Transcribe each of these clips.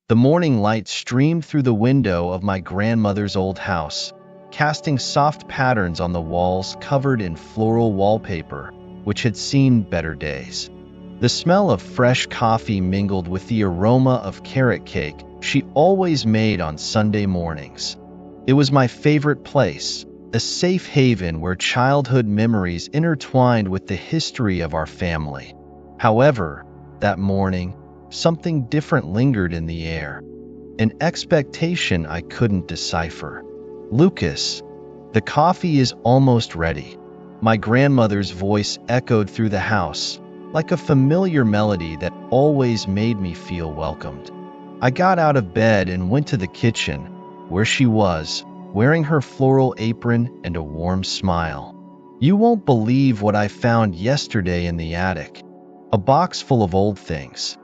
The morning light streamed through the window of my grandmother's old house, casting soft patterns on the walls covered in floral wallpaper, which had seen better days. The smell of fresh coffee mingled with the aroma of carrot cake she always made on Sunday mornings. It was my favorite place, a safe haven where childhood memories intertwined with the history of our family. However, that morning, something different lingered in the air, an expectation I couldn't decipher. "Lucas, the coffee is almost ready." My grandmother's voice echoed through the house, like a familiar melody that always made me feel welcomed. I got out of bed and went to the kitchen, where she was, wearing her floral apron and a warm smile. "You won't believe what I found yesterday in the attic. A box full of old things.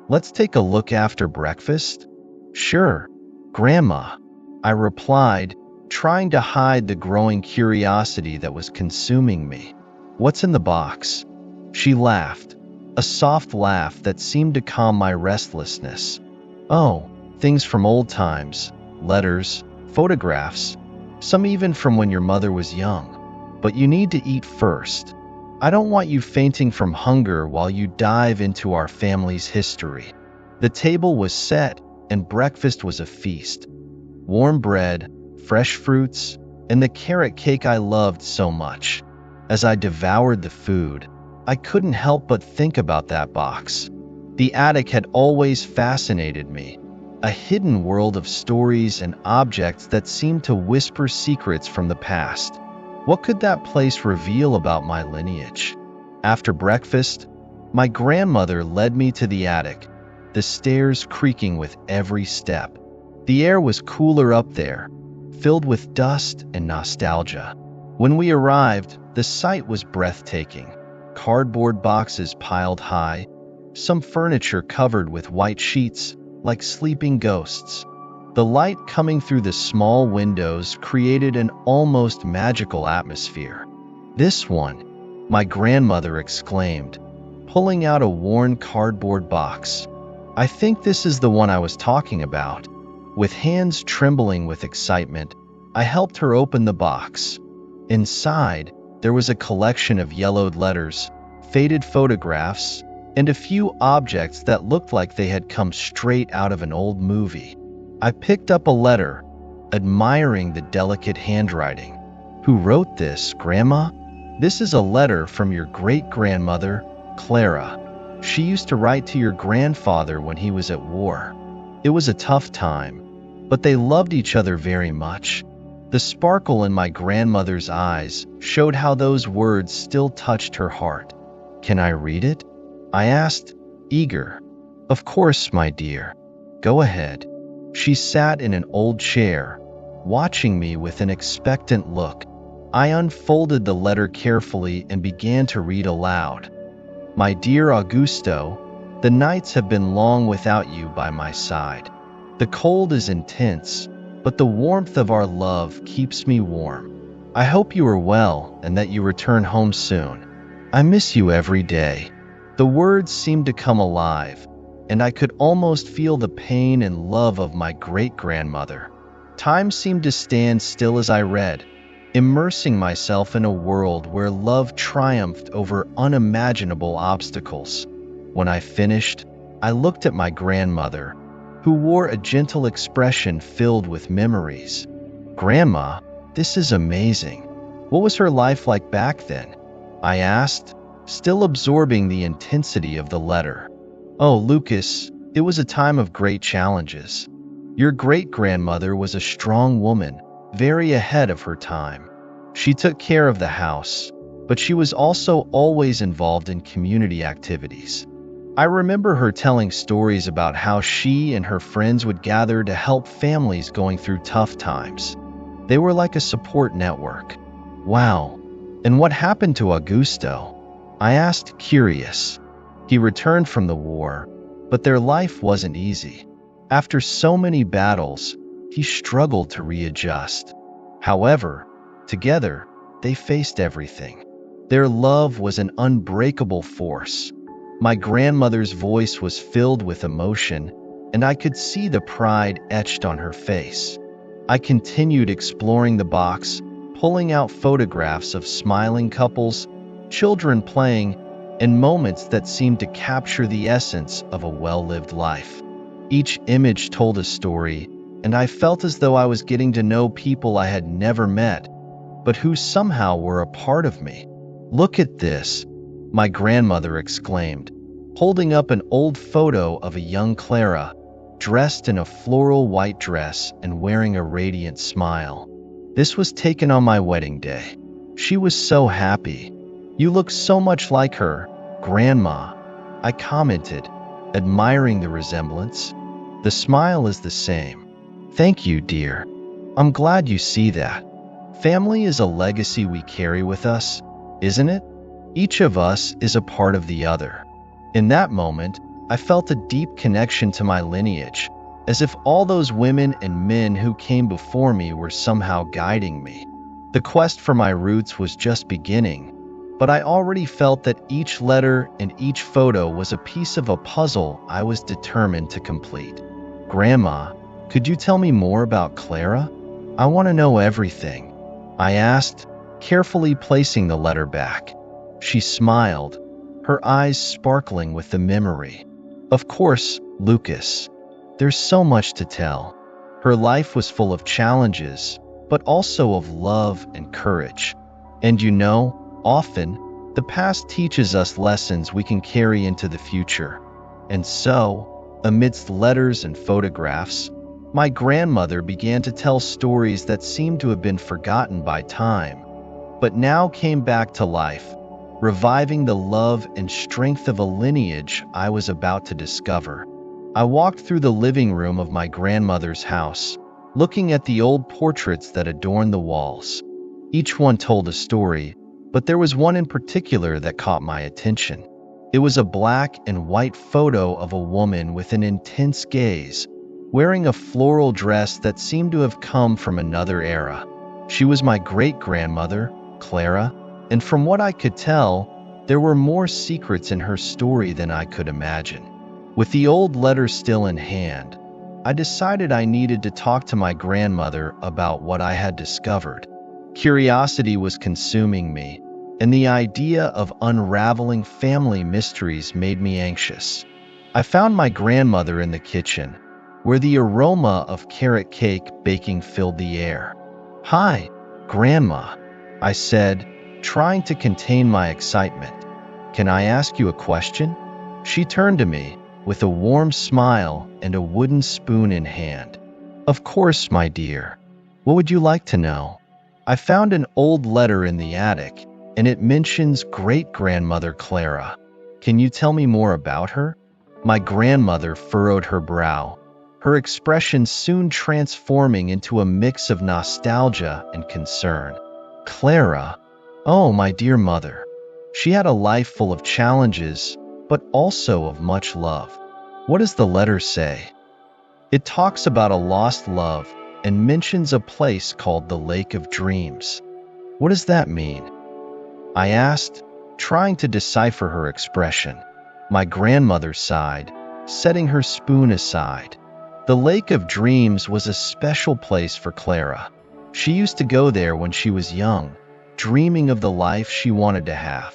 Let's take a look after breakfast?" "Sure, Grandma," I replied, trying to hide the growing curiosity that was consuming me. "What's in the box?" She laughed, a soft laugh that seemed to calm my restlessness. "Oh, things from old times, letters, photographs, some even from when your mother was young. But you need to eat first. I don't want you fainting from hunger while you dive into our family's history." The table was set, and breakfast was a feast. Warm bread, fresh fruits, and the carrot cake I loved so much. As I devoured the food, I couldn't help but think about that box. The attic had always fascinated me, a hidden world of stories and objects that seemed to whisper secrets from the past. What could that place reveal about my lineage? After breakfast, my grandmother led me to the attic, the stairs creaking with every step. The air was cooler up there, filled with dust and nostalgia. When we arrived, the sight was breathtaking. Cardboard boxes piled high, some furniture covered with white sheets, like sleeping ghosts. The light coming through the small windows created an almost magical atmosphere. "This one," my grandmother exclaimed, pulling out a worn cardboard box. "I think this is the one I was talking about." With hands trembling with excitement, I helped her open the box. Inside, there was a collection of yellowed letters, faded photographs, and a few objects that looked like they had come straight out of an old movie. I picked up a letter, admiring the delicate handwriting. "Who wrote this, Grandma?" "This is a letter from your great-grandmother, Clara. She used to write to your grandfather when he was at war. It was a tough time, but they loved each other very much." The sparkle in my grandmother's eyes showed how those words still touched her heart. "Can I read it?" I asked, eager. "Of course, my dear. Go ahead." She sat in an old chair, watching me with an expectant look. I unfolded the letter carefully and began to read aloud. "My dear Augusto, the nights have been long without you by my side. The cold is intense, but the warmth of our love keeps me warm. I hope you are well and that you return home soon. I miss you every day." The words seemed to come alive, and I could almost feel the pain and love of my great-grandmother. Time seemed to stand still as I read, immersing myself in a world where love triumphed over unimaginable obstacles. When I finished, I looked at my grandmother, who wore a gentle expression filled with memories. "Grandma, this is amazing. What was her life like back then?" I asked, still absorbing the intensity of the letter. "Oh, Lucas, it was a time of great challenges. Your great-grandmother was a strong woman, very ahead of her time. She took care of the house, but she was also always involved in community activities. I remember her telling stories about how she and her friends would gather to help families going through tough times. They were like a support network." "Wow. And what happened to Augusto?" I asked, curious. "He returned from the war, but their life wasn't easy. After so many battles, he struggled to readjust. However, together, they faced everything. Their love was an unbreakable force." My grandmother's voice was filled with emotion, and I could see the pride etched on her face. I continued exploring the box, pulling out photographs of smiling couples, children playing, and moments that seemed to capture the essence of a well-lived life. Each image told a story, and I felt as though I was getting to know people I had never met, but who somehow were a part of me. "Look at this," my grandmother exclaimed, holding up an old photo of a young Clara, dressed in a floral white dress and wearing a radiant smile. "This was taken on my wedding day. She was so happy." "You look so much like her, Grandma," I commented, admiring the resemblance. "The smile is the same." "Thank you, dear. I'm glad you see that. Family is a legacy we carry with us, isn't it? Each of us is a part of the other." In that moment, I felt a deep connection to my lineage, as if all those women and men who came before me were somehow guiding me. The quest for my roots was just beginning, but I already felt that each letter and each photo was a piece of a puzzle I was determined to complete. "Grandma, could you tell me more about Clara? I want to know everything," I asked, carefully placing the letter back. She smiled, her eyes sparkling with the memory. "Of course, Lucas. There's so much to tell. Her life was full of challenges, but also of love and courage. And you know, often, the past teaches us lessons we can carry into the future." And so, amidst letters and photographs, my grandmother began to tell stories that seemed to have been forgotten by time, but now came back to life, reviving the love and strength of a lineage I was about to discover. I walked through the living room of my grandmother's house, looking at the old portraits that adorned the walls. Each one told a story, but there was one in particular that caught my attention. It was a black and white photo of a woman with an intense gaze, wearing a floral dress that seemed to have come from another era. She was my great-grandmother, Clara, and from what I could tell, there were more secrets in her story than I could imagine. With the old letter still in hand, I decided I needed to talk to my grandmother about what I had discovered. Curiosity was consuming me, and the idea of unraveling family mysteries made me anxious. I found my grandmother in the kitchen, where the aroma of carrot cake baking filled the air. "Hi, Grandma," I said, trying to contain my excitement. "Can I ask you a question?" She turned to me, with a warm smile and a wooden spoon in hand. "Of course, my dear. What would you like to know?" "I found an old letter in the attic, and it mentions great-grandmother Clara. Can you tell me more about her?" My grandmother furrowed her brow, her expression soon transforming into a mix of nostalgia and concern. "Clara? Oh, my dear mother. She had a life full of challenges, but also of much love." "What does the letter say?" "It talks about a lost love and mentions a place called the Lake of Dreams." "What does that mean?" I asked, trying to decipher her expression. My grandmother sighed, setting her spoon aside. The Lake of Dreams was a special place for Clara. She used to go there when she was young, dreaming of the life she wanted to have.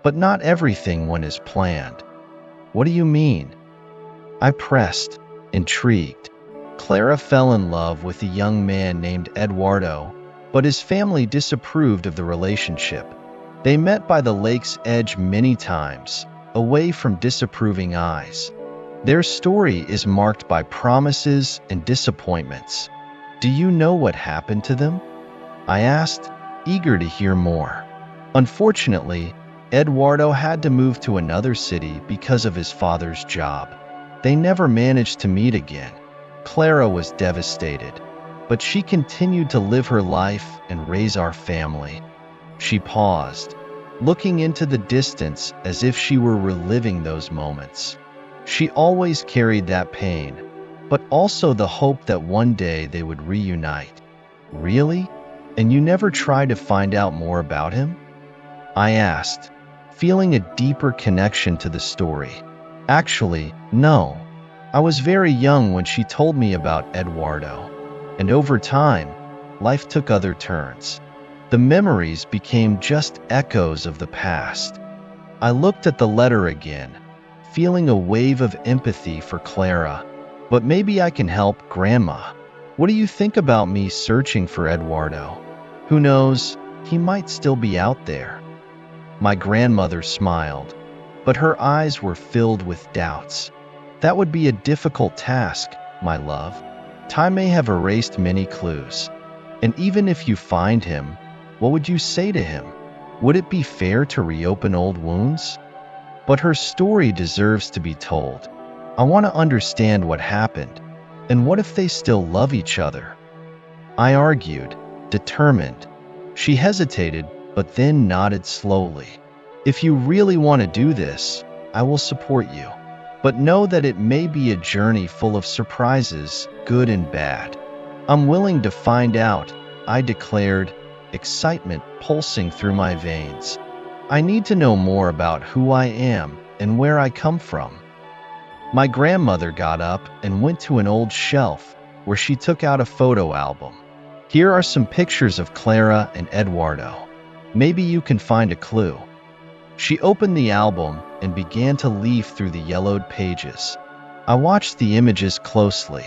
But not everything went as planned. "What do you mean?" I pressed, intrigued. "Clara fell in love with a young man named Eduardo, but his family disapproved of the relationship. They met by the lake's edge many times, away from disapproving eyes. Their story is marked by promises and disappointments. Do you know what happened to them?" I asked, eager to hear more. "Unfortunately, Eduardo had to move to another city because of his father's job. They never managed to meet again." Clara was devastated, but she continued to live her life and raise our family. She paused, looking into the distance as if she were reliving those moments. She always carried that pain, but also the hope that one day they would reunite. "Really? And you never tried to find out more about him?" I asked, feeling a deeper connection to the story. "Actually, no. I was very young when she told me about Eduardo, and over time, life took other turns. The memories became just echoes of the past. I looked at the letter again, feeling a wave of empathy for Clara. But maybe I can help, Grandma. What do you think about me searching for Eduardo? Who knows, he might still be out there. My grandmother smiled, but her eyes were filled with doubts. That would be a difficult task, my love. Time may have erased many clues. And even if you find him, what would you say to him? Would it be fair to reopen old wounds? But her story deserves to be told. I want to understand what happened. And what if they still love each other? I argued, determined. She hesitated, but then nodded slowly. If you really want to do this, I will support you. But know that it may be a journey full of surprises, good and bad. I'm willing to find out, I declared, excitement pulsing through my veins. I need to know more about who I am and where I come from. My grandmother got up and went to an old shelf where she took out a photo album. Here are some pictures of Clara and Eduardo. Maybe you can find a clue. She opened the album and began to leaf through the yellowed pages. I watched the images closely.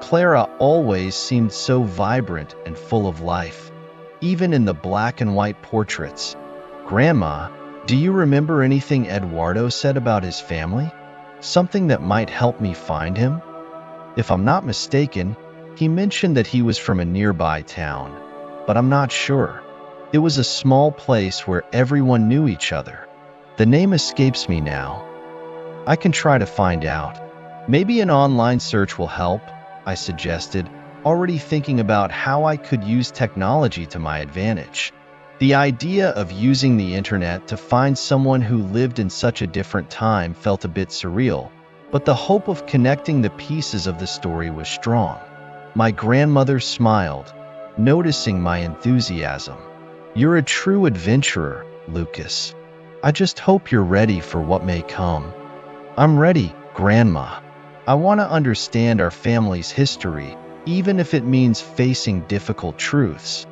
Clara always seemed so vibrant and full of life, even in the black and white portraits. Grandma, do you remember anything Eduardo said about his family? Something that might help me find him? If I'm not mistaken, he mentioned that he was from a nearby town, but I'm not sure. It was a small place where everyone knew each other. The name escapes me now. I can try to find out. Maybe an online search will help, I suggested, already thinking about how I could use technology to my advantage. The idea of using the internet to find someone who lived in such a different time felt a bit surreal, but the hope of connecting the pieces of the story was strong. My grandmother smiled, noticing my enthusiasm. You're a true adventurer, Lucas. I just hope you're ready for what may come. I'm ready, Grandma. I want to understand our family's history, even if it means facing difficult truths.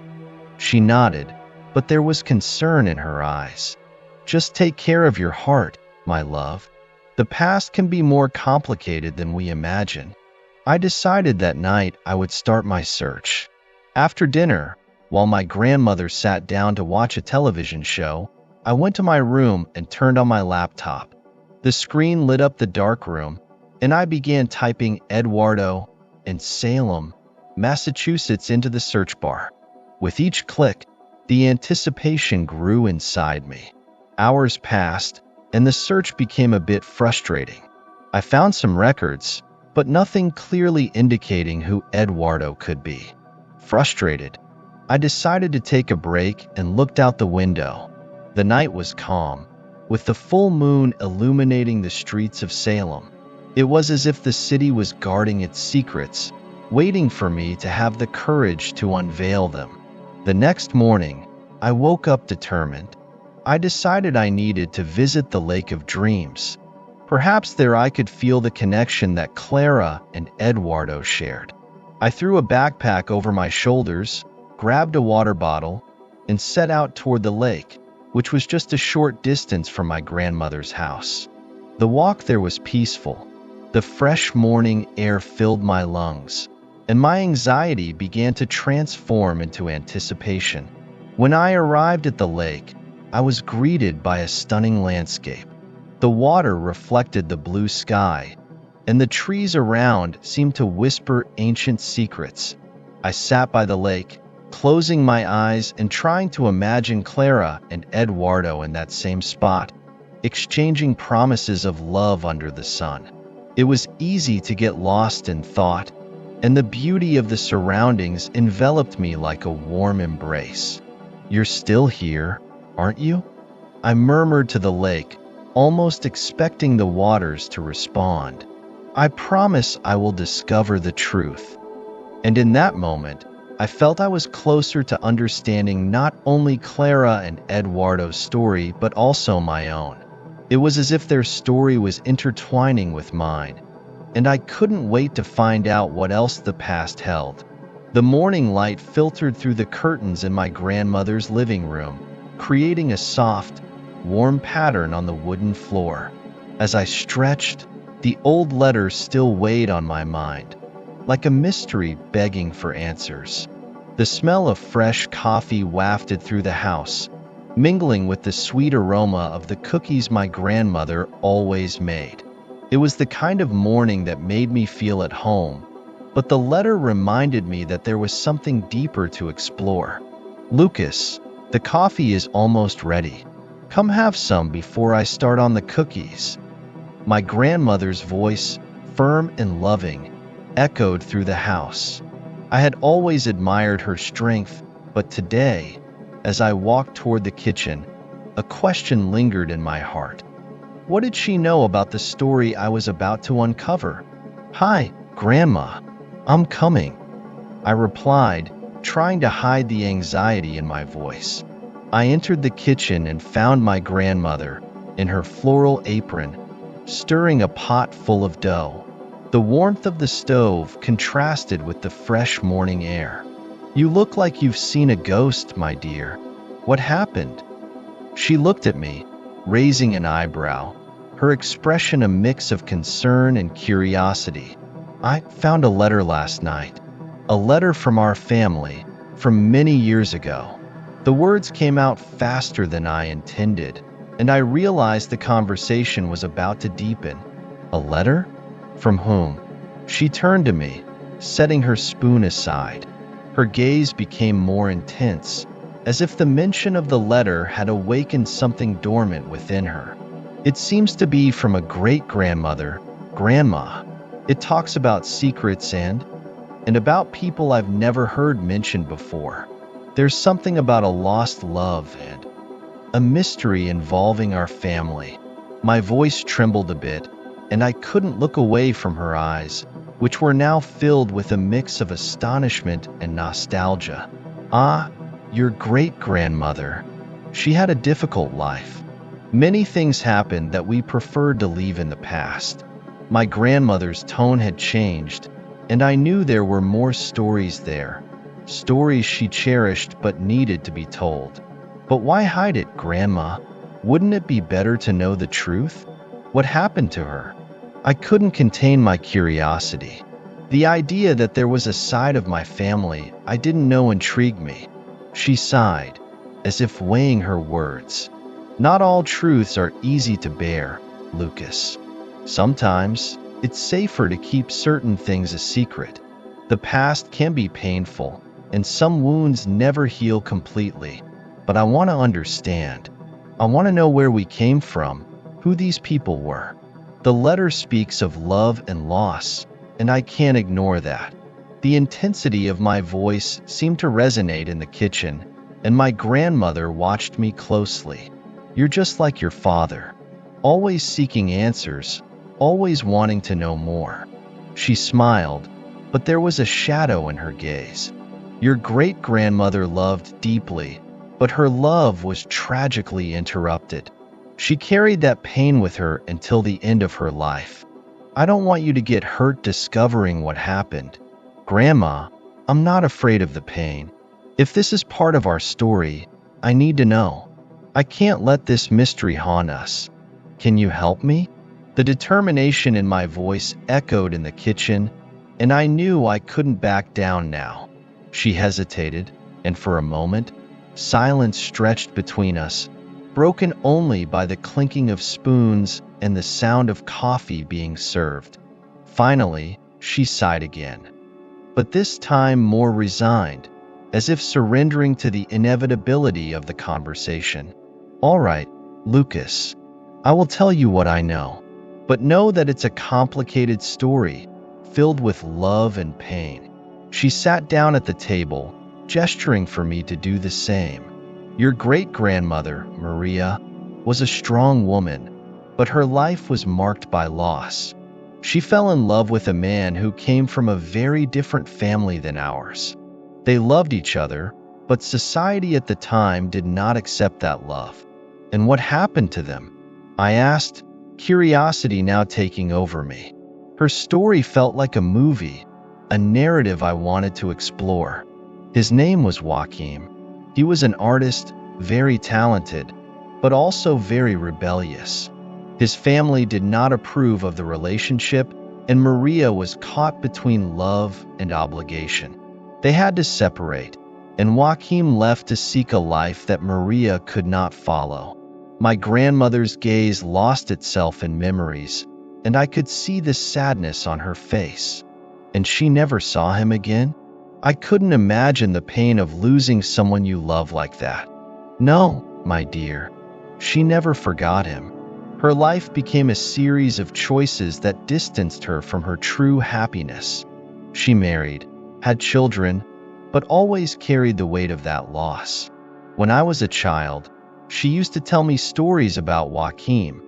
She nodded, but there was concern in her eyes. Just take care of your heart, my love. The past can be more complicated than we imagine. I decided that night I would start my search. After dinner, while my grandmother sat down to watch a television show, I went to my room and turned on my laptop. The screen lit up the dark room, and I began typing Eduardo and Salem, Massachusetts into the search bar. With each click, the anticipation grew inside me. Hours passed, and the search became a bit frustrating. I found some records, but nothing clearly indicating who Eduardo could be. Frustrated, I decided to take a break and looked out the window. The night was calm, with the full moon illuminating the streets of Salem. It was as if the city was guarding its secrets, waiting for me to have the courage to unveil them. The next morning, I woke up determined. I decided I needed to visit the Lake of Dreams. Perhaps there I could feel the connection that Clara and Eduardo shared. I threw a backpack over my shoulders, grabbed a water bottle, and set out toward the lake, which was just a short distance from my grandmother's house. The walk there was peaceful. The fresh morning air filled my lungs, and my anxiety began to transform into anticipation. When I arrived at the lake, I was greeted by a stunning landscape. The water reflected the blue sky, and the trees around seemed to whisper ancient secrets. I sat by the lake, closing my eyes and trying to imagine Clara and Eduardo in that same spot, exchanging promises of love under the sun. It was easy to get lost in thought, and the beauty of the surroundings enveloped me like a warm embrace. You're still here, aren't you? I murmured to the lake, almost expecting the waters to respond. I promise I will discover the truth. And in that moment, I felt I was closer to understanding not only Clara and Eduardo's story, but also my own. It was as if their story was intertwining with mine, and I couldn't wait to find out what else the past held. The morning light filtered through the curtains in my grandmother's living room, creating a soft, warm pattern on the wooden floor. As I stretched, the old letter still weighed on my mind, like a mystery begging for answers. The smell of fresh coffee wafted through the house, mingling with the sweet aroma of the cookies my grandmother always made. It was the kind of morning that made me feel at home, but the letter reminded me that there was something deeper to explore. "Lucas, the coffee is almost ready. Come have some before I start on the cookies." My grandmother's voice, firm and loving, echoed through the house. I had always admired her strength, but today, as I walked toward the kitchen, a question lingered in my heart. What did she know about the story I was about to uncover? "Hi, Grandma. I'm coming," I replied, trying to hide the anxiety in my voice. I entered the kitchen and found my grandmother, in her floral apron, stirring a pot full of dough. The warmth of the stove contrasted with the fresh morning air. "You look like you've seen a ghost, my dear. What happened?" She looked at me, raising an eyebrow, her expression a mix of concern and curiosity. "I found a letter last night. A letter from our family, from many years ago." The words came out faster than I intended, and I realized the conversation was about to deepen. "A letter? From whom?" She turned to me, setting her spoon aside. Her gaze became more intense, as if the mention of the letter had awakened something dormant within her. "It seems to be from a great-grandmother, Grandma. It talks about secrets and about people I've never heard mentioned before. There's something about a lost love and a mystery involving our family." My voice trembled a bit, and I couldn't look away from her eyes, which were now filled with a mix of astonishment and nostalgia. "Ah, your great-grandmother. She had a difficult life. Many things happened that we preferred to leave in the past." My grandmother's tone had changed, and I knew there were more stories there. Stories she cherished but needed to be told. "But why hide it, Grandma? Wouldn't it be better to know the truth? What happened to her?" I couldn't contain my curiosity. The idea that there was a side of my family I didn't know intrigued me. She sighed, as if weighing her words. "Not all truths are easy to bear, Lucas. Sometimes, it's safer to keep certain things a secret. The past can be painful, and some wounds never heal completely. But I want to understand. I want to know where we came from, who these people were." The letter speaks of love and loss, and I can't ignore that. The intensity of my voice seemed to resonate in the kitchen, and my grandmother watched me closely. "You're just like your father, always seeking answers, always wanting to know more." She smiled, but there was a shadow in her gaze. "Your great-grandmother loved deeply, but her love was tragically interrupted. She carried that pain with her until the end of her life. I don't want you to get hurt discovering what happened. Grandma, I'm not afraid of the pain. If this is part of our story, I need to know. I can't let this mystery haunt us. Can you help me?" The determination in my voice echoed in the kitchen, and I knew I couldn't back down now. She hesitated, and for a moment, silence stretched between us, broken only by the clinking of spoons and the sound of coffee being served. Finally, she sighed again, but this time more resigned, as if surrendering to the inevitability of the conversation. "All right, Lucas, I will tell you what I know, but know that it's a complicated story, filled with love and pain." She sat down at the table, gesturing for me to do the same. "Your great-grandmother, Maria, was a strong woman, but her life was marked by loss. She fell in love with a man who came from a very different family than ours. They loved each other, but society at the time did not accept that love." "And what happened to them?" I asked, curiosity now taking over me. Her story felt like a movie, a narrative I wanted to explore. His name was Joachim. He was an artist, very talented, but also very rebellious. His family did not approve of the relationship, and Maria was caught between love and obligation. They had to separate, and Joachim left to seek a life that Maria could not follow. My grandmother's gaze lost itself in memories, and I could see the sadness on her face. And she never saw him again? I couldn't imagine the pain of losing someone you love like that. No, my dear, she never forgot him. Her life became a series of choices that distanced her from her true happiness. She married, had children, but always carried the weight of that loss. When I was a child, she used to tell me stories about Joachim,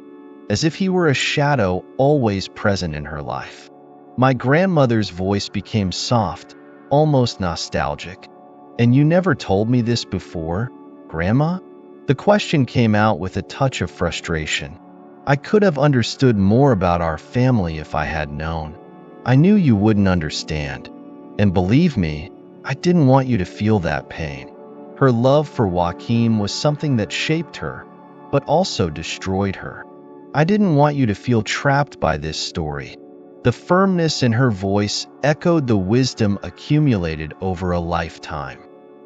as if he were a shadow always present in her life. My grandmother's voice became soft, almost nostalgic. "And you never told me this before, Grandma?" The question came out with a touch of frustration. I could have understood more about our family if I had known. I knew you wouldn't understand. And believe me, I didn't want you to feel that pain. Her love for Joachim was something that shaped her, but also destroyed her. I didn't want you to feel trapped by this story. The firmness in her voice echoed the wisdom accumulated over a lifetime.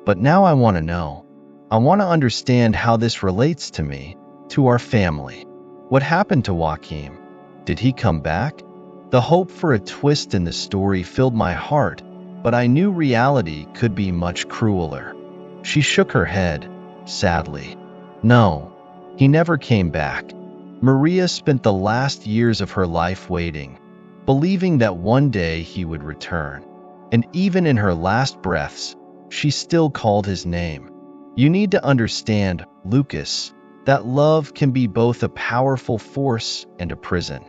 But now I want to know. I want to understand how this relates to me, to our family. What happened to Joachim? Did he come back? The hope for a twist in the story filled my heart, but I knew reality could be much crueler. She shook her head, sadly. No, he never came back. Maria spent the last years of her life waiting, believing that one day he would return. And even in her last breaths, she still called his name. You need to understand, Lucas, that love can be both a powerful force and a prison.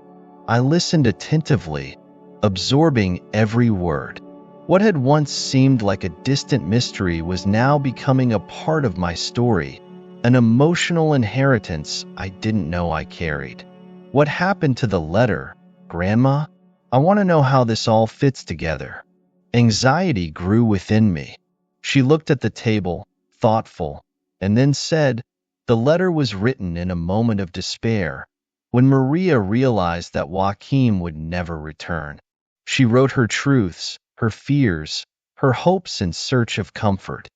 I listened attentively, absorbing every word. What had once seemed like a distant mystery was now becoming a part of my story, an emotional inheritance I didn't know I carried. What happened to the letter, Grandma? I want to know how this all fits together. Anxiety grew within me. She looked at the table, thoughtful, and then said, "The letter was written in a moment of despair, when Maria realized that Joachim would never return. She wrote her truths, her fears, her hopes in search of comfort.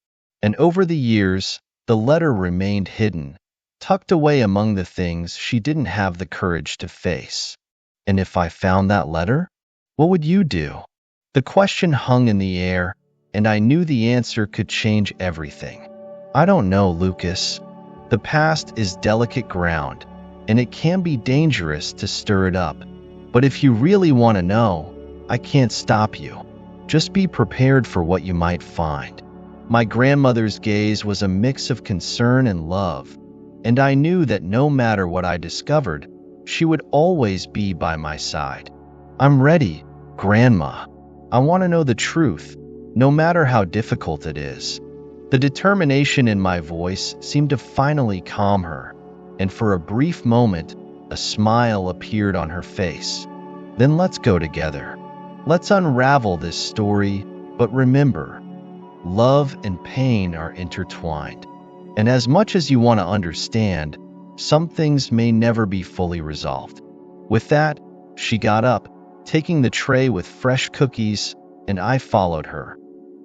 And over the years, the letter remained hidden, tucked away among the things she didn't have the courage to face. And if I found that letter, what would you do?" The question hung in the air, and I knew the answer could change everything. I don't know, Lucas. The past is delicate ground, and it can be dangerous to stir it up. But if you really want to know, I can't stop you. Just be prepared for what you might find. My grandmother's gaze was a mix of concern and love, and I knew that no matter what I discovered, she would always be by my side. "I'm ready, Grandma. I want to know the truth, no matter how difficult it is." The determination in my voice seemed to finally calm her, and for a brief moment, a smile appeared on her face. "Then let's go together. Let's unravel this story, but remember, love and pain are intertwined. And as much as you want to understand, some things may never be fully resolved." With that, she got up, taking the tray with fresh cookies, and I followed her,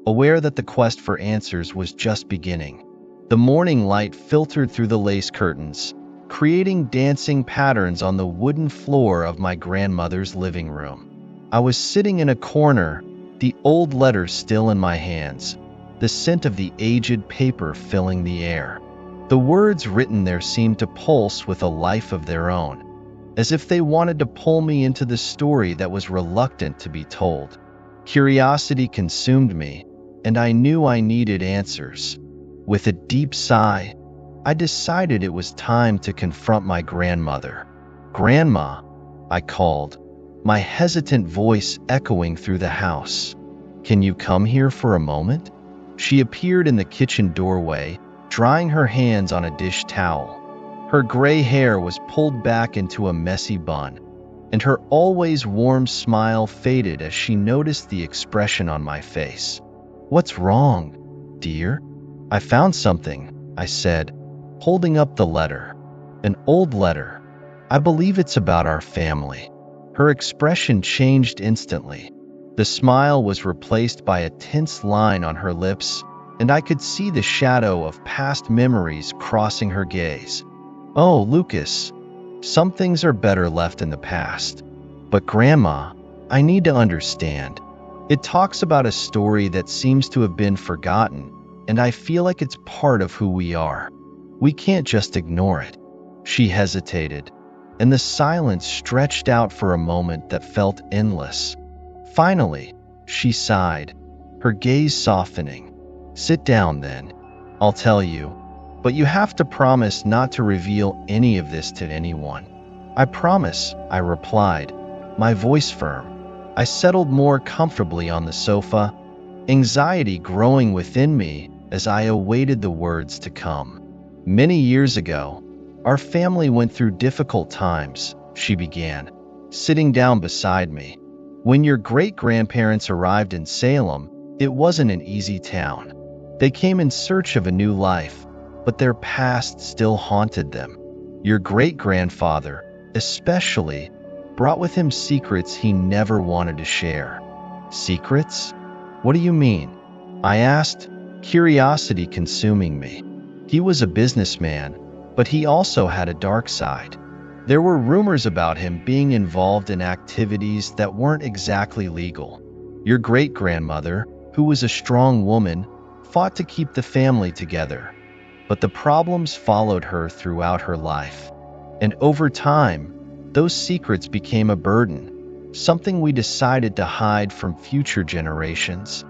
aware that the quest for answers was just beginning. The morning light filtered through the lace curtains, creating dancing patterns on the wooden floor of my grandmother's living room. I was sitting in a corner, the old letter still in my hands, the scent of the aged paper filling the air. The words written there seemed to pulse with a life of their own, as if they wanted to pull me into the story that was reluctant to be told. Curiosity consumed me, and I knew I needed answers. With a deep sigh, I decided it was time to confront my grandmother. "Grandma," I called, my hesitant voice echoing through the house. "Can you come here for a moment?" She appeared in the kitchen doorway, drying her hands on a dish towel. Her gray hair was pulled back into a messy bun, and her always warm smile faded as she noticed the expression on my face. "What's wrong, dear?" "I found something," I said, holding up the letter. "An old letter. I believe it's about our family." Her expression changed instantly. The smile was replaced by a tense line on her lips, and I could see the shadow of past memories crossing her gaze. "Oh, Lucas, some things are better left in the past. But Grandma, I need to understand. It talks about a story that seems to have been forgotten, and I feel like it's part of who we are. We can't just ignore it." She hesitated, and the silence stretched out for a moment that felt endless. Finally, she sighed, her gaze softening. "Sit down then. I'll tell you, but you have to promise not to reveal any of this to anyone." "I promise," I replied, my voice firm. I settled more comfortably on the sofa, anxiety growing within me as I awaited the words to come. "Many years ago, our family went through difficult times," she began, sitting down beside me. "When your great-grandparents arrived in Salem, it wasn't an easy town. They came in search of a new life, but their past still haunted them. Your great-grandfather, especially, brought with him secrets he never wanted to share." "Secrets? What do you mean?" I asked, curiosity consuming me. "He was a businessman, but he also had a dark side. There were rumors about him being involved in activities that weren't exactly legal. Your great-grandmother, who was a strong woman, fought to keep the family together, but the problems followed her throughout her life. And over time, those secrets became a burden, something we decided to hide from future generations."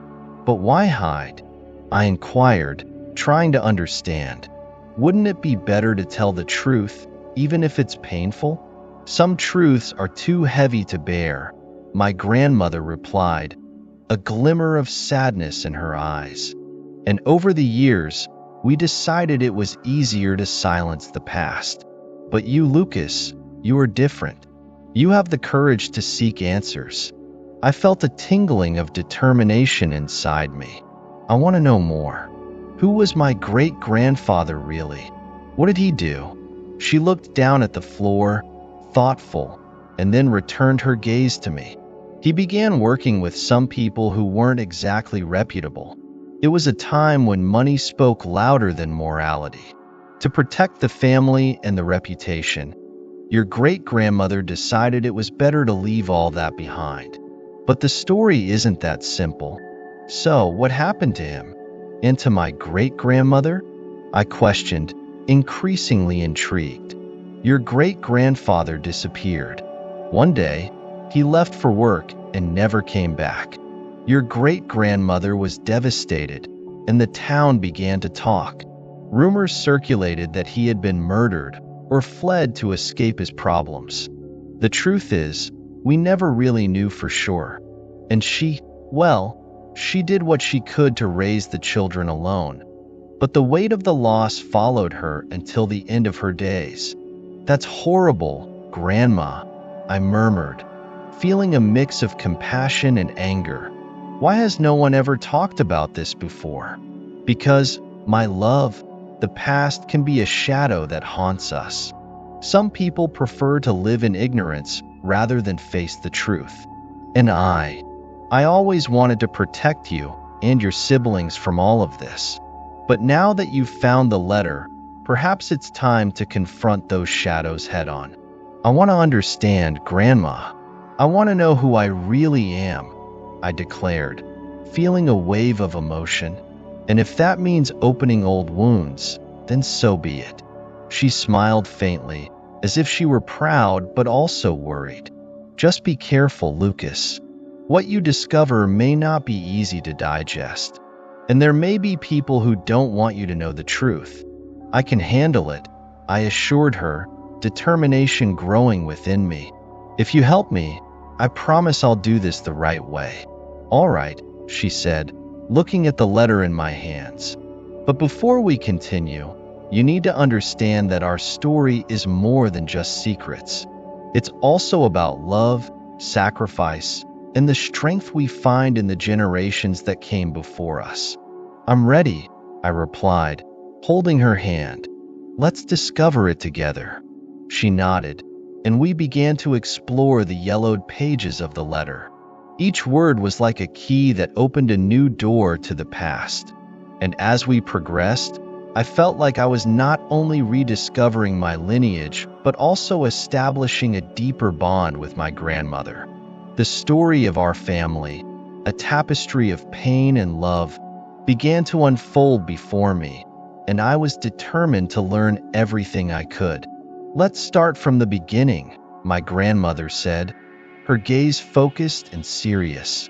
"But why hide?" I inquired, trying to understand. "Wouldn't it be better to tell the truth, even if it's painful?" "Some truths are too heavy to bear," my grandmother replied, a glimmer of sadness in her eyes. "And over the years, we decided it was easier to silence the past. But you, Lucas, you are different. You have the courage to seek answers." I felt a tingling of determination inside me. "I want to know more. Who was my great-grandfather really? What did he do?" She looked down at the floor, thoughtful, and then returned her gaze to me. "He began working with some people who weren't exactly reputable. It was a time when money spoke louder than morality. To protect the family and the reputation, your great-grandmother decided it was better to leave all that behind. But the story isn't that simple. So, what happened to him? And to my great-grandmother?" I questioned, increasingly intrigued. "Your great-grandfather disappeared. One day, he left for work and never came back. Your great-grandmother was devastated, and the town began to talk. Rumors circulated that he had been murdered or fled to escape his problems. The truth is, we never really knew for sure. And she did what she could to raise the children alone. But the weight of the loss followed her until the end of her days." "That's horrible, Grandma," I murmured, feeling a mix of compassion and anger. "Why has no one ever talked about this before?" "Because, my love, the past can be a shadow that haunts us. Some people prefer to live in ignorance rather than face the truth. And I always wanted to protect you and your siblings from all of this. But now that you've found the letter, perhaps it's time to confront those shadows head-on." "I want to understand, Grandma. I want to know who I really am," I declared, feeling a wave of emotion. "And if that means opening old wounds, then so be it." She smiled faintly, as if she were proud but also worried. "Just be careful, Lucas. What you discover may not be easy to digest. And there may be people who don't want you to know the truth. I can handle it," I assured her, determination growing within me. "If you help me, I promise I'll do this the right way." "All right," she said, looking at the letter in my hands. "But before we continue, you need to understand that our story is more than just secrets. It's also about love, sacrifice, and the strength we find in the generations that came before us. I'm ready, I replied, holding her hand. Let's discover it together. She nodded, and we began to explore the yellowed pages of the letter. Each word was like a key that opened a new door to the past. And as we progressed, I felt like I was not only rediscovering my lineage, but also establishing a deeper bond with my grandmother. The story of our family, a tapestry of pain and love, began to unfold before me, and I was determined to learn everything I could. Let's start from the beginning, my grandmother said, her gaze focused and serious.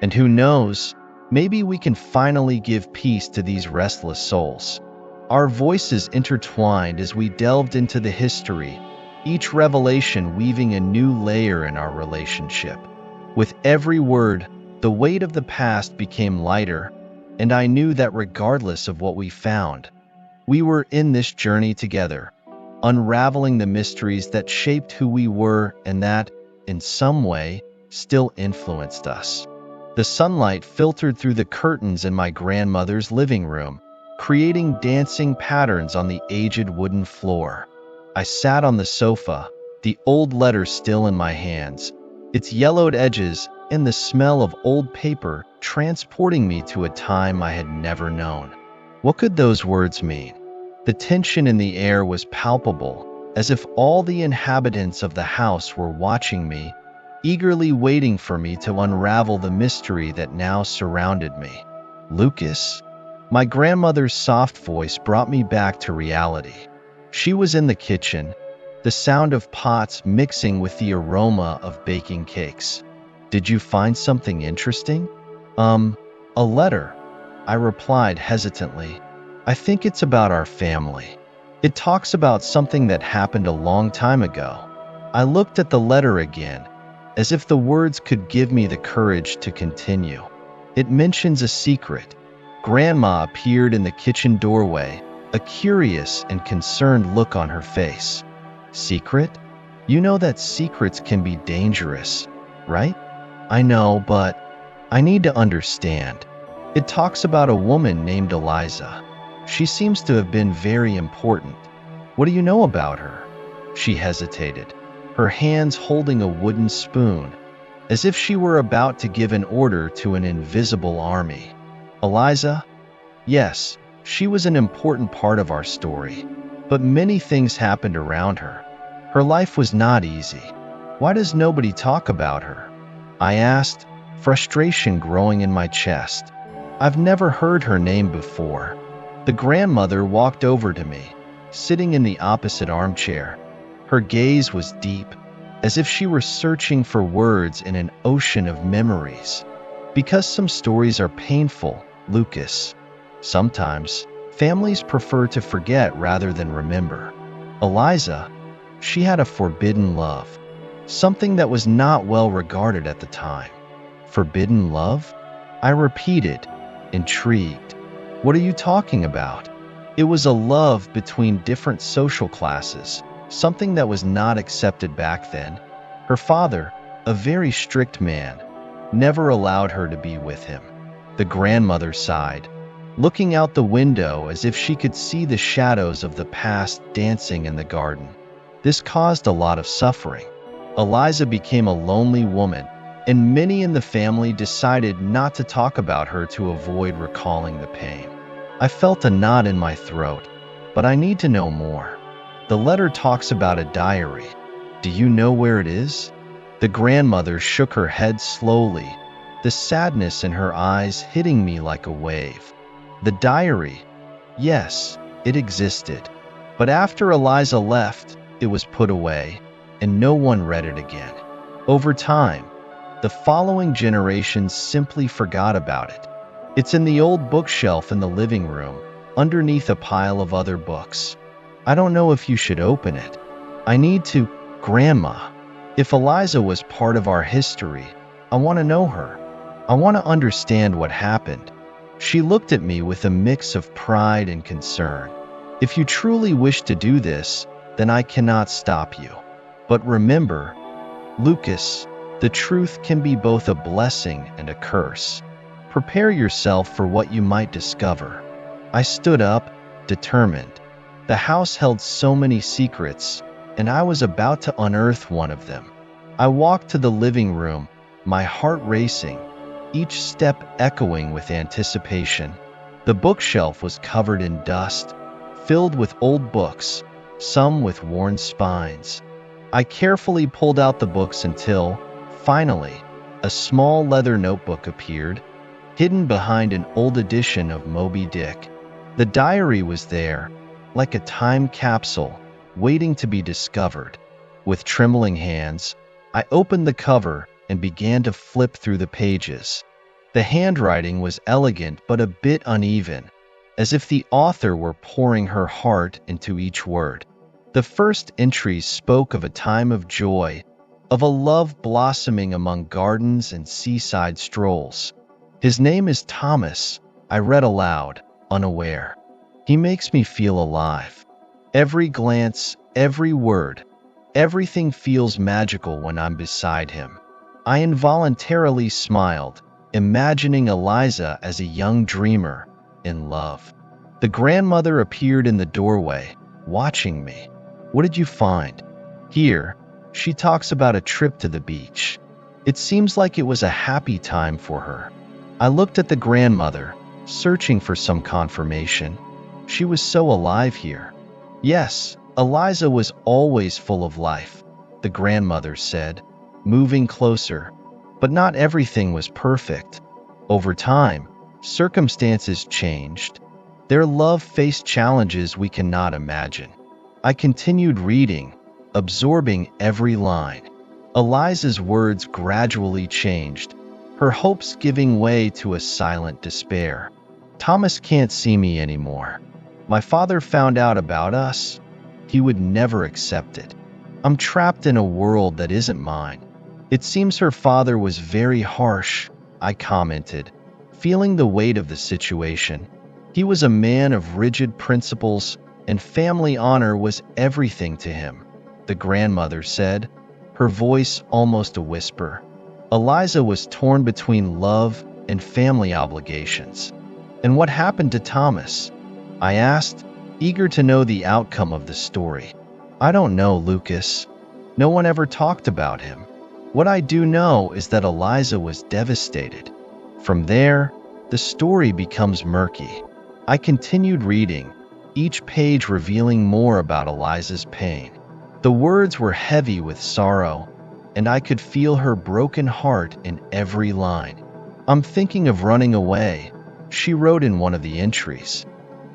And who knows, maybe we can finally give peace to these restless souls. Our voices intertwined as we delved into the history, each revelation weaving a new layer in our relationship. With every word, the weight of the past became lighter, and I knew that regardless of what we found, we were in this journey together, unraveling the mysteries that shaped who we were and that, in some way, still influenced us. The sunlight filtered through the curtains in my grandmother's living room, creating dancing patterns on the aged wooden floor. I sat on the sofa, the old letter still in my hands, its yellowed edges and the smell of old paper transporting me to a time I had never known. What could those words mean? The tension in the air was palpable, as if all the inhabitants of the house were watching me, eagerly waiting for me to unravel the mystery that now surrounded me. Lucas? My grandmother's soft voice brought me back to reality. She was in the kitchen, the sound of pots mixing with the aroma of baking cakes. Did you find something interesting? A letter, I replied hesitantly. I think it's about our family. It talks about something that happened a long time ago. I looked at the letter again, as if the words could give me the courage to continue. It mentions a secret. Grandma appeared in the kitchen doorway, a curious and concerned look on her face. Secret? You know that secrets can be dangerous, right? I know, but I need to understand. It talks about a woman named Eliza. She seems to have been very important. What do you know about her? She hesitated, her hands holding a wooden spoon, as if she were about to give an order to an invisible army. Eliza? Yes, she was an important part of our story, but many things happened around her. Her life was not easy. Why does nobody talk about her? I asked, frustration growing in my chest. I've never heard her name before. The grandmother walked over to me, sitting in the opposite armchair. Her gaze was deep, as if she were searching for words in an ocean of memories. Because some stories are painful, Lucas. Sometimes, families prefer to forget rather than remember. Eliza, she had a forbidden love, something that was not well regarded at the time. Forbidden love? I repeated, intrigued. What are you talking about? It was a love between different social classes, something that was not accepted back then. Her father, a very strict man, never allowed her to be with him. The grandmother sighed, looking out the window as if she could see the shadows of the past dancing in the garden. This caused a lot of suffering. Eliza became a lonely woman, and many in the family decided not to talk about her to avoid recalling the pain. I felt a knot in my throat, but I need to know more. The letter talks about a diary. Do you know where it is? The grandmother shook her head slowly, the sadness in her eyes hitting me like a wave. The diary? Yes, it existed. But after Eliza left, it was put away, and no one read it again. Over time, the following generations simply forgot about it. It's in the old bookshelf in the living room, underneath a pile of other books. I don't know if you should open it. I need to, Grandma. If Eliza was part of our history, I want to know her. I want to understand what happened. She looked at me with a mix of pride and concern. If you truly wish to do this, then I cannot stop you. But remember, Lucas, the truth can be both a blessing and a curse. Prepare yourself for what you might discover. I stood up, determined. The house held so many secrets, and I was about to unearth one of them. I walked to the living room, my heart racing, each step echoing with anticipation. The bookshelf was covered in dust, filled with old books, some with worn spines. I carefully pulled out the books until, finally, a small leather notebook appeared, hidden behind an old edition of Moby Dick. The diary was there, like a time capsule, waiting to be discovered. With trembling hands, I opened the cover and began to flip through the pages. The handwriting was elegant but a bit uneven, as if the author were pouring her heart into each word. The first entries spoke of a time of joy, of a love blossoming among gardens and seaside strolls. "His name is Thomas," I read aloud, unaware. "He makes me feel alive. Every glance, every word, everything feels magical when I'm beside him." I involuntarily smiled, imagining Eliza as a young dreamer, in love. The grandmother appeared in the doorway, watching me. "What did you find?" "Here, she talks about a trip to the beach. It seems like it was a happy time for her." I looked at the grandmother, searching for some confirmation. She was so alive here. "Yes, Eliza was always full of life," the grandmother said, moving closer. "But not everything was perfect. Over time, circumstances changed. Their love faced challenges we cannot imagine." I continued reading, absorbing every line. Eliza's words gradually changed, her hopes giving way to a silent despair. "Thomas can't see me anymore. My father found out about us. He would never accept it. I'm trapped in a world that isn't mine." "It seems her father was very harsh," I commented, feeling the weight of the situation. "He was a man of rigid principles, and family honor was everything to him," the grandmother said, her voice almost a whisper. Eliza was torn between love and family obligations. "And what happened to Thomas?" I asked, eager to know the outcome of the story. "I don't know, Lucas. No one ever talked about him. What I do know is that Eliza was devastated. From there, the story becomes murky." I continued reading, each page revealing more about Eliza's pain. The words were heavy with sorrow, and I could feel her broken heart in every line. "I'm thinking of running away," she wrote in one of the entries.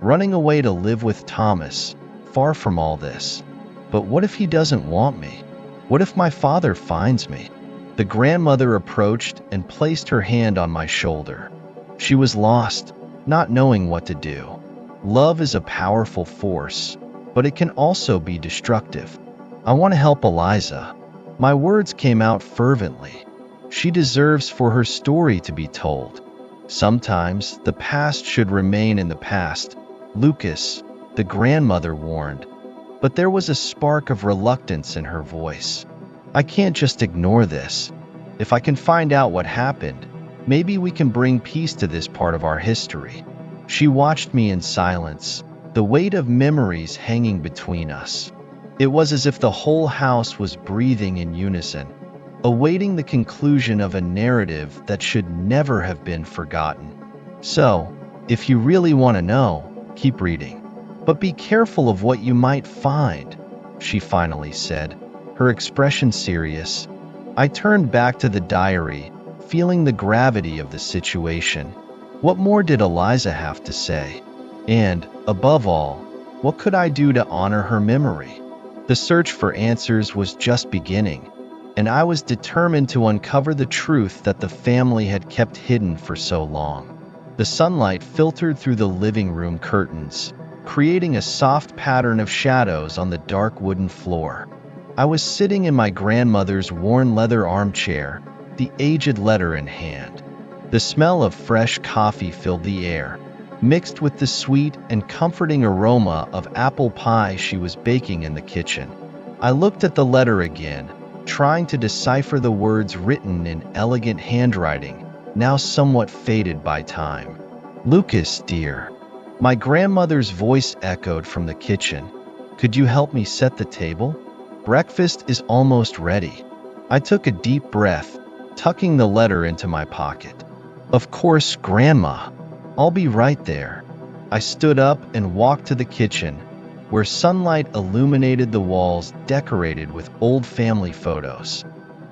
"Running away to live with Thomas, far from all this. But what if he doesn't want me? What if my father finds me?" The grandmother approached and placed her hand on my shoulder. She was lost, not knowing what to do. Love is a powerful force, but it can also be destructive. "I want to help Eliza." My words came out fervently. "She deserves for her story to be told. Sometimes the past should remain in the past, Lucas," the grandmother warned, but there was a spark of reluctance in her voice. "I can't just ignore this. If I can find out what happened, maybe we can bring peace to this part of our history." She watched me in silence, the weight of memories hanging between us. It was as if the whole house was breathing in unison, awaiting the conclusion of a narrative that should never have been forgotten. "So, if you really want to know, keep reading. But be careful of what you might find," she finally said, her expression serious. I turned back to the diary, feeling the gravity of the situation. What more did Eliza have to say? And, above all, what could I do to honor her memory? The search for answers was just beginning, and I was determined to uncover the truth that the family had kept hidden for so long. The sunlight filtered through the living room curtains, creating a soft pattern of shadows on the dark wooden floor. I was sitting in my grandmother's worn leather armchair, the aged letter in hand. The smell of fresh coffee filled the air, mixed with the sweet and comforting aroma of apple pie she was baking in the kitchen. I looked at the letter again, trying to decipher the words written in elegant handwriting, now somewhat faded by time. Lucas, dear. My grandmother's voice echoed from the kitchen. Could you help me set the table? Breakfast is almost ready. I took a deep breath, tucking the letter into my pocket. Of course, Grandma. I'll be right there. I stood up and walked to the kitchen, where sunlight illuminated the walls decorated with old family photos.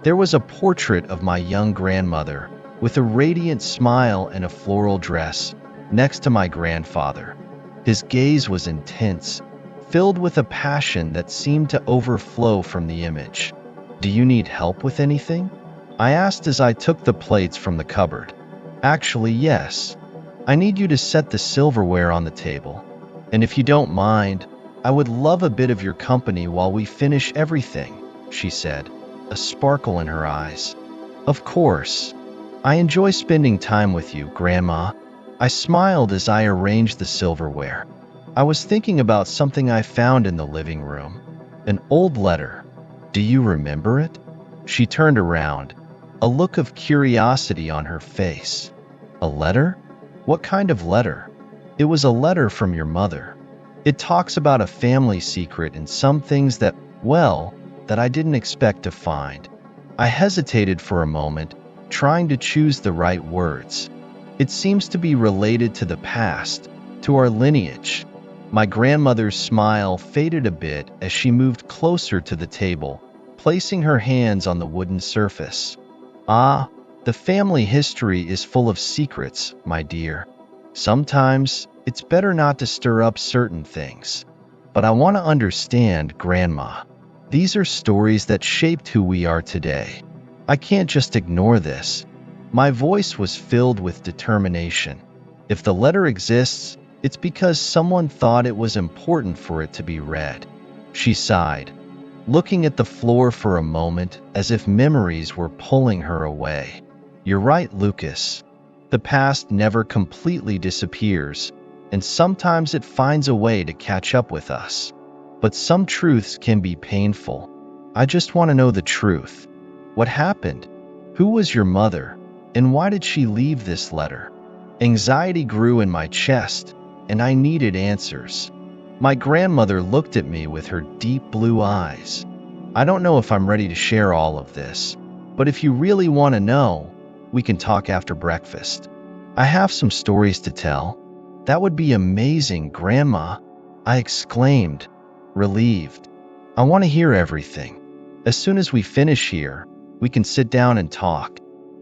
There was a portrait of my young grandmother, with a radiant smile and a floral dress, next to my grandfather. His gaze was intense, filled with a passion that seemed to overflow from the image. Do you need help with anything? I asked as I took the plates from the cupboard. Actually, yes. I need you to set the silverware on the table. And if you don't mind, I would love a bit of your company while we finish everything, she said, a sparkle in her eyes. Of course. I enjoy spending time with you, Grandma. I smiled as I arranged the silverware. I was thinking about something I found in the living room. An old letter. Do you remember it? She turned around, a look of curiosity on her face. A letter? What kind of letter? It was a letter from your mother. It talks about a family secret and some things that, well, that I didn't expect to find. I hesitated for a moment, trying to choose the right words. It seems to be related to the past, to our lineage. My grandmother's smile faded a bit as she moved closer to the table, placing her hands on the wooden surface. Ah, the family history is full of secrets, my dear. Sometimes it's better not to stir up certain things. But I want to understand, Grandma. These are stories that shaped who we are today. I can't just ignore this. My voice was filled with determination. If the letter exists, it's because someone thought it was important for it to be read. She sighed, looking at the floor for a moment as if memories were pulling her away. You're right, Lucas. The past never completely disappears, and sometimes it finds a way to catch up with us. But some truths can be painful. I just want to know the truth. What happened? Who was your mother? And why did she leave this letter? Anxiety grew in my chest, and I needed answers. My grandmother looked at me with her deep blue eyes. I don't know if I'm ready to share all of this, but if you really want to know, we can talk after breakfast. I have some stories to tell. That would be amazing, Grandma, I exclaimed, relieved. I want to hear everything. As soon as we finish here, we can sit down and talk.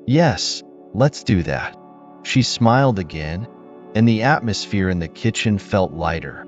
Yes, let's do that. She smiled again, and the atmosphere in the kitchen felt lighter.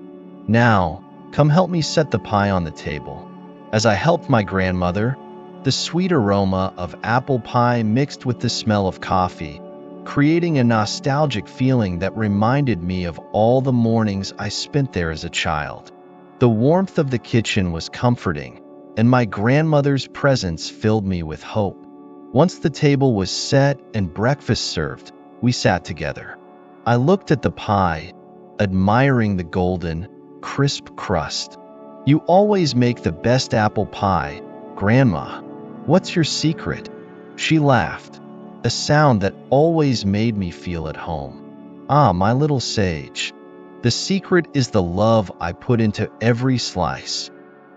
Now, come help me set the pie on the table. As I helped my grandmother, the sweet aroma of apple pie mixed with the smell of coffee, creating a nostalgic feeling that reminded me of all the mornings I spent there as a child. The warmth of the kitchen was comforting, and my grandmother's presence filled me with hope. Once the table was set and breakfast served, we sat together. I looked at the pie, admiring the golden, crisp crust. You always make the best apple pie, Grandma. What's your secret? She laughed, a sound that always made me feel at home. Ah, my little sage. The secret is the love I put into every slice,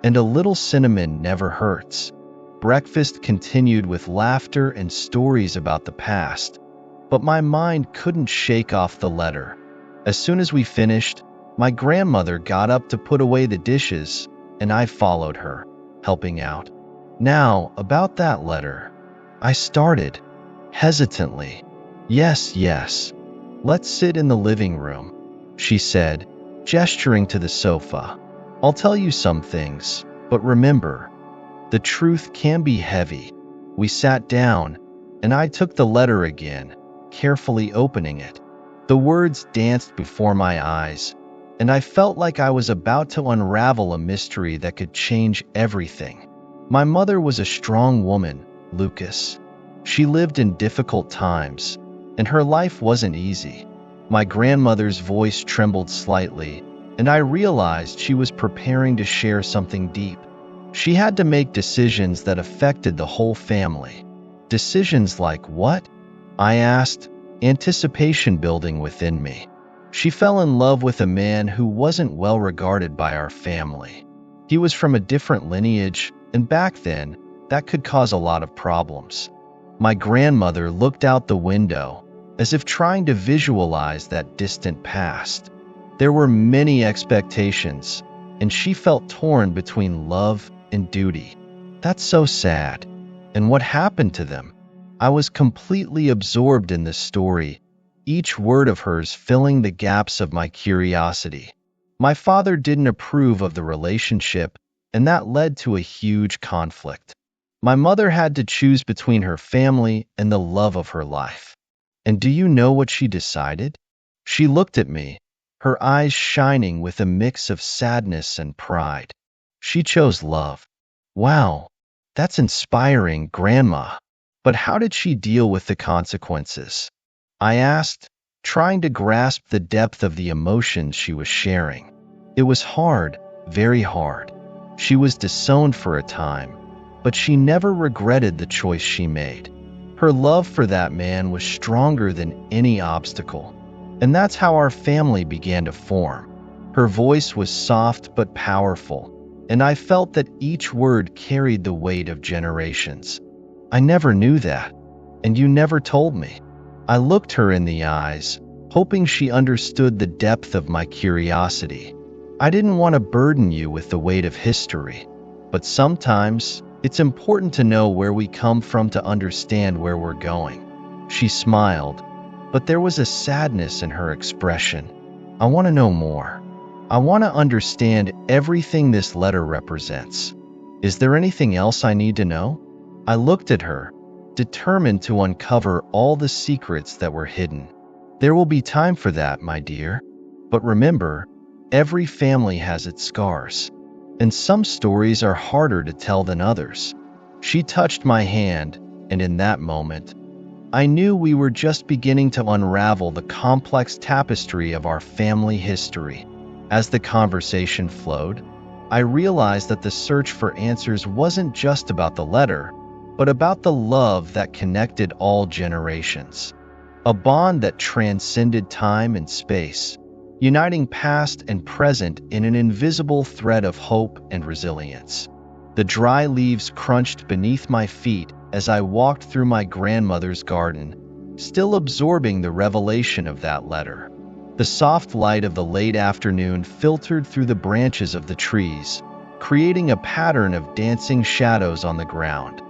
and a little cinnamon never hurts. Breakfast continued with laughter and stories about the past, but my mind couldn't shake off the letter. As soon as we finished, my grandmother got up to put away the dishes, and I followed her, helping out. Now, about that letter. I started, hesitantly. Yes. Let's sit in the living room, she said, gesturing to the sofa. I'll tell you some things, but remember, the truth can be heavy. We sat down, and I took the letter again, carefully opening it. The words danced before my eyes, and I felt like I was about to unravel a mystery that could change everything. My mother was a strong woman, Lucas. She lived in difficult times, and her life wasn't easy. My grandmother's voice trembled slightly, and I realized she was preparing to share something deep. She had to make decisions that affected the whole family. Decisions like what? I asked, anticipation building within me. She fell in love with a man who wasn't well regarded by our family. He was from a different lineage, and back then, that could cause a lot of problems. My grandmother looked out the window, as if trying to visualize that distant past. There were many expectations, and she felt torn between love and duty. That's so sad. And what happened to them? I was completely absorbed in this story, each word of hers filling the gaps of my curiosity. My father didn't approve of the relationship, and that led to a huge conflict. My mother had to choose between her family and the love of her life. And do you know what she decided? She looked at me, her eyes shining with a mix of sadness and pride. She chose love. Wow, that's inspiring, Grandma. But how did she deal with the consequences? I asked, trying to grasp the depth of the emotions she was sharing. It was hard, very hard. She was disowned for a time, but she never regretted the choice she made. Her love for that man was stronger than any obstacle, and that's how our family began to form. Her voice was soft but powerful, and I felt that each word carried the weight of generations. I never knew that, and you never told me. I looked her in the eyes, hoping she understood the depth of my curiosity. I didn't want to burden you with the weight of history, but sometimes it's important to know where we come from to understand where we're going. She smiled, but there was a sadness in her expression. I want to know more. I want to understand everything this letter represents. Is there anything else I need to know? I looked at her, determined to uncover all the secrets that were hidden. There will be time for that, my dear. But remember, every family has its scars, and some stories are harder to tell than others. She touched my hand, and in that moment, I knew we were just beginning to unravel the complex tapestry of our family history. As the conversation flowed, I realized that the search for answers wasn't just about the letter, but about the love that connected all generations. A bond that transcended time and space, uniting past and present in an invisible thread of hope and resilience. The dry leaves crunched beneath my feet as I walked through my grandmother's garden, still absorbing the revelation of that letter. The soft light of the late afternoon filtered through the branches of the trees, creating a pattern of dancing shadows on the ground.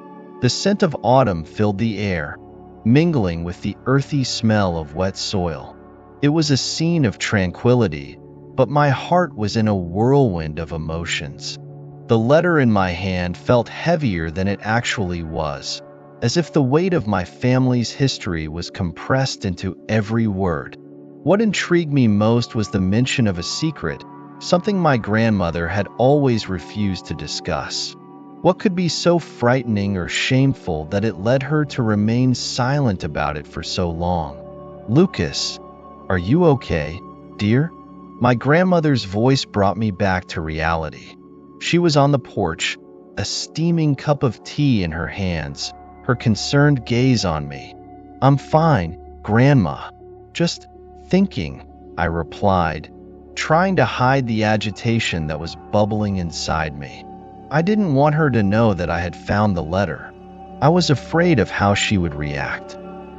The scent of autumn filled the air, mingling with the earthy smell of wet soil. It was a scene of tranquility, but my heart was in a whirlwind of emotions. The letter in my hand felt heavier than it actually was, as if the weight of my family's history was compressed into every word. What intrigued me most was the mention of a secret, something my grandmother had always refused to discuss. What could be so frightening or shameful that it led her to remain silent about it for so long? Lucas, are you okay, dear? My grandmother's voice brought me back to reality. She was on the porch, a steaming cup of tea in her hands, her concerned gaze on me. I'm fine, Grandma. Just thinking, I replied, trying to hide the agitation that was bubbling inside me. I didn't want her to know that I had found the letter. I was afraid of how she would react.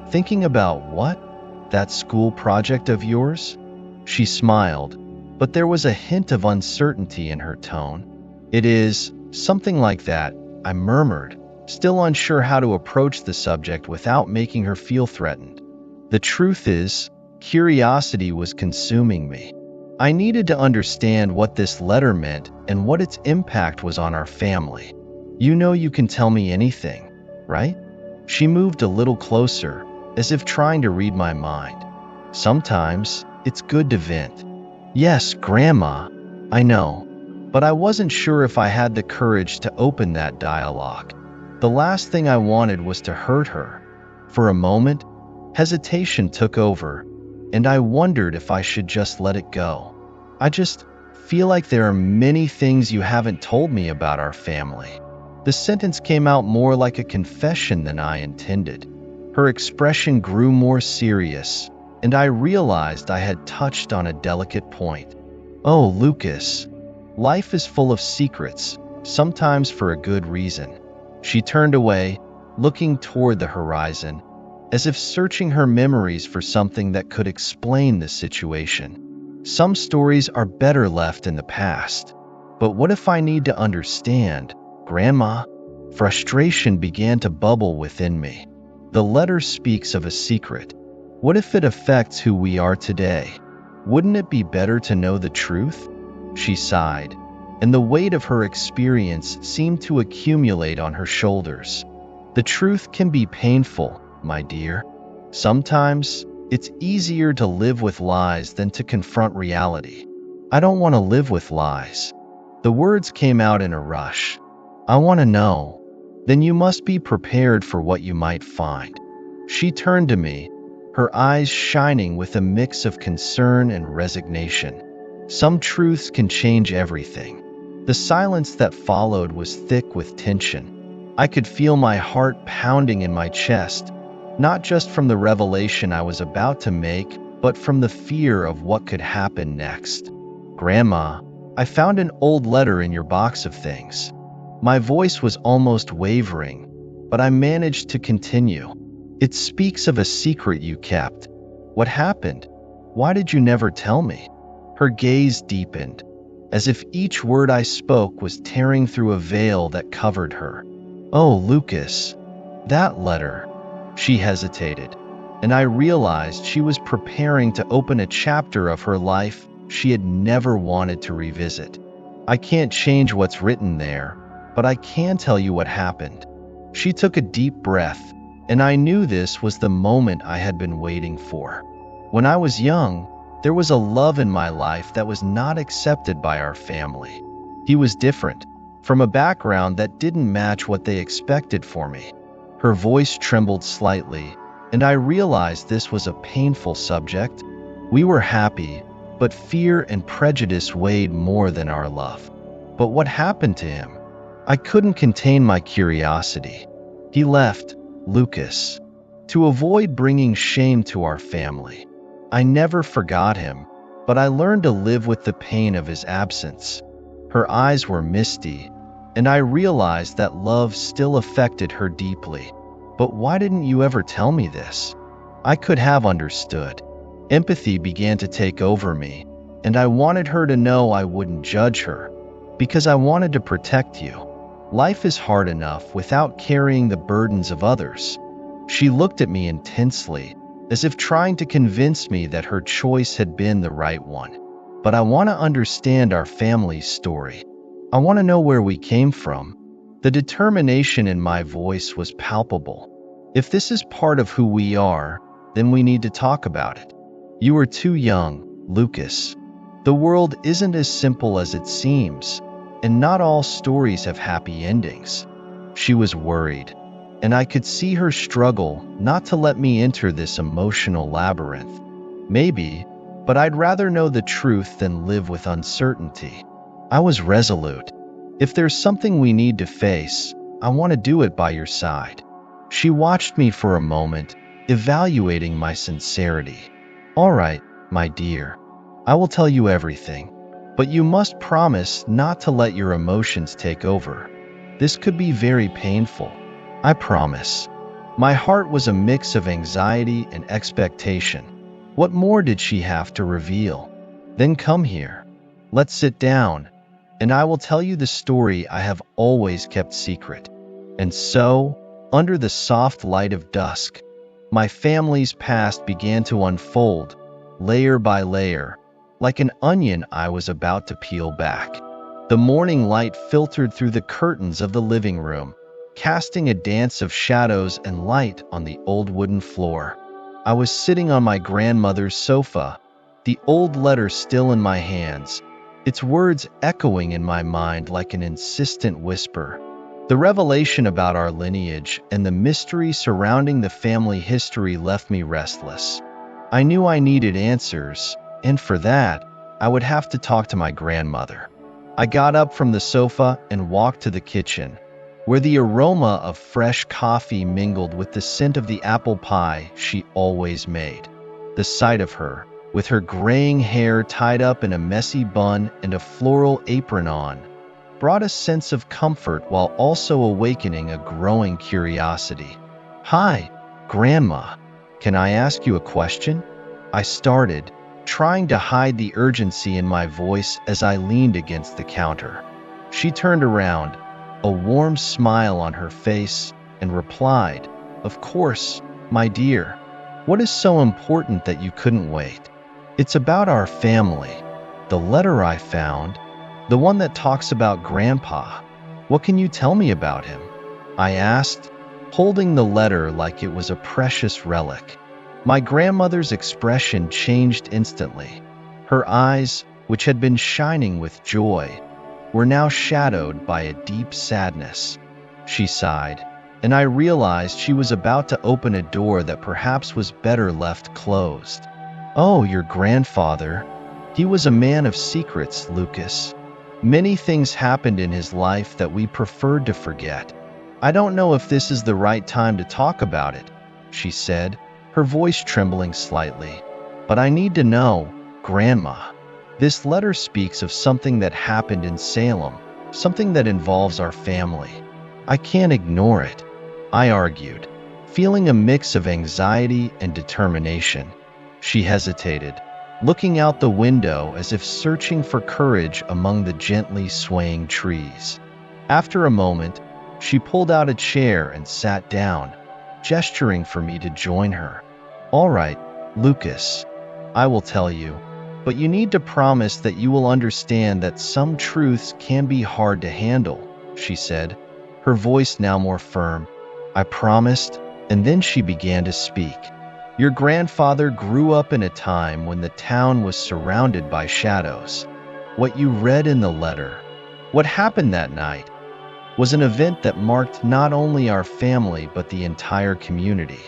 Thinking about what? That school project of yours? She smiled, but there was a hint of uncertainty in her tone. It is something like that, I murmured, still unsure how to approach the subject without making her feel threatened. The truth is, curiosity was consuming me. I needed to understand what this letter meant and what its impact was on our family. You know you can tell me anything, right? She moved a little closer, as if trying to read my mind. Sometimes, it's good to vent. Yes, Grandma, I know, but I wasn't sure if I had the courage to open that dialogue. The last thing I wanted was to hurt her. For a moment, hesitation took over, and I wondered if I should just let it go. I just feel like there are many things you haven't told me about our family." The sentence came out more like a confession than I intended. Her expression grew more serious, and I realized I had touched on a delicate point. "Oh, Lucas, life is full of secrets, sometimes for a good reason." She turned away, looking toward the horizon, as if searching her memories for something that could explain the situation. "Some stories are better left in the past. But what if I need to understand, Grandma?" Frustration began to bubble within me. The letter speaks of a secret. What if it affects who we are today? Wouldn't it be better to know the truth? She sighed, and the weight of her experience seemed to accumulate on her shoulders. "The truth can be painful, my dear. Sometimes it's easier to live with lies than to confront reality." "I don't want to live with lies." The words came out in a rush. "I want to know." "Then you must be prepared for what you might find." She turned to me, her eyes shining with a mix of concern and resignation. "Some truths can change everything." The silence that followed was thick with tension. I could feel my heart pounding in my chest, not just from the revelation I was about to make, but from the fear of what could happen next. "Grandma, I found an old letter in your box of things." My voice was almost wavering, but I managed to continue. "It speaks of a secret you kept. What happened? Why did you never tell me?" Her gaze deepened, as if each word I spoke was tearing through a veil that covered her. "Oh, Lucas, that letter." She hesitated, and I realized she was preparing to open a chapter of her life she had never wanted to revisit. "I can't change what's written there, but I can tell you what happened." She took a deep breath, and I knew this was the moment I had been waiting for. "When I was young, there was a love in my life that was not accepted by our family. He was different, from a background that didn't match what they expected for me." Her voice trembled slightly, and I realized this was a painful subject. We were happy, but fear and prejudice weighed more than our love. "But what happened to him?" I couldn't contain my curiosity. "He left, Lucas, to avoid bringing shame to our family. I never forgot him, but I learned to live with the pain of his absence." Her eyes were misty, and I realized that love still affected her deeply. "But why didn't you ever tell me this?" I could have understood. Empathy began to take over me, and I wanted her to know I wouldn't judge her, because I wanted to protect you. Life is hard enough without carrying the burdens of others. She looked at me intensely, as if trying to convince me that her choice had been the right one. "But I want to understand our family's story. I want to know where we came from." The determination in my voice was palpable. "If this is part of who we are, then we need to talk about it. You are too young, Lucas. The world isn't as simple as it seems, and not all stories have happy endings." She was worried, and I could see her struggle not to let me enter this emotional labyrinth. "Maybe, but I'd rather know the truth than live with uncertainty." I was resolute. "If there's something we need to face, I want to do it by your side." She watched me for a moment, evaluating my sincerity. "All right, my dear. I will tell you everything. But you must promise not to let your emotions take over. This could be very painful." "I promise." My heart was a mix of anxiety and expectation. What more did she have to reveal? "Then come here. Let's sit down, and I will tell you the story I have always kept secret." And so, under the soft light of dusk, my family's past began to unfold, layer by layer, like an onion I was about to peel back. The morning light filtered through the curtains of the living room, casting a dance of shadows and light on the old wooden floor. I was sitting on my grandmother's sofa, the old letter still in my hands, its words echoing in my mind like an insistent whisper. The revelation about our lineage and the mystery surrounding the family history left me restless. I knew I needed answers, and for that, I would have to talk to my grandmother. I got up from the sofa and walked to the kitchen, where the aroma of fresh coffee mingled with the scent of the apple pie she always made. The sight of her, with her graying hair tied up in a messy bun and a floral apron on, brought a sense of comfort while also awakening a growing curiosity. "Hi, Grandma. Can I ask you a question?" I started, trying to hide the urgency in my voice as I leaned against the counter. She turned around, a warm smile on her face, and replied, "Of course, my dear. What is so important that you couldn't wait?" "It's about our family. The letter I found, the one that talks about Grandpa. What can you tell me about him?" I asked, holding the letter like it was a precious relic. My grandmother's expression changed instantly. Her eyes, which had been shining with joy, were now shadowed by a deep sadness. She sighed, and I realized she was about to open a door that perhaps was better left closed. "Oh, your grandfather. He was a man of secrets, Lucas. Many things happened in his life that we preferred to forget. I don't know if this is the right time to talk about it," she said, her voice trembling slightly. "But I need to know, Grandma. This letter speaks of something that happened in Salem, something that involves our family. I can't ignore it," I argued, feeling a mix of anxiety and determination. She hesitated, looking out the window as if searching for courage among the gently swaying trees. After a moment, she pulled out a chair and sat down, gesturing for me to join her. "All right, Lucas, I will tell you, but you need to promise that you will understand that some truths can be hard to handle," she said, her voice now more firm. I promised, and then she began to speak. "Your grandfather grew up in a time when the town was surrounded by shadows. What you read in the letter, what happened that night, was an event that marked not only our family but the entire community."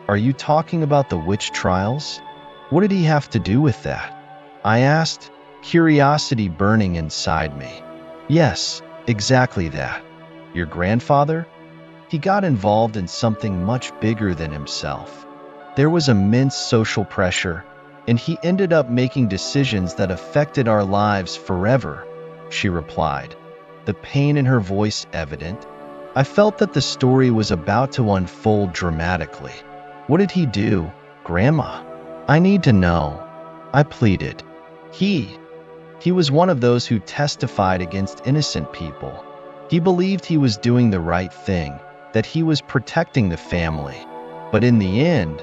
"Are you talking about the witch trials? What did he have to do with that?" I asked, curiosity burning inside me. "Yes, exactly that. Your grandfather? He got involved in something much bigger than himself. There was immense social pressure, and he ended up making decisions that affected our lives forever," she replied, the pain in her voice evident. I felt that the story was about to unfold dramatically. "What did he do, Grandma? I need to know," I pleaded. He was one of those who testified against innocent people. He believed he was doing the right thing, that he was protecting the family. But in the end,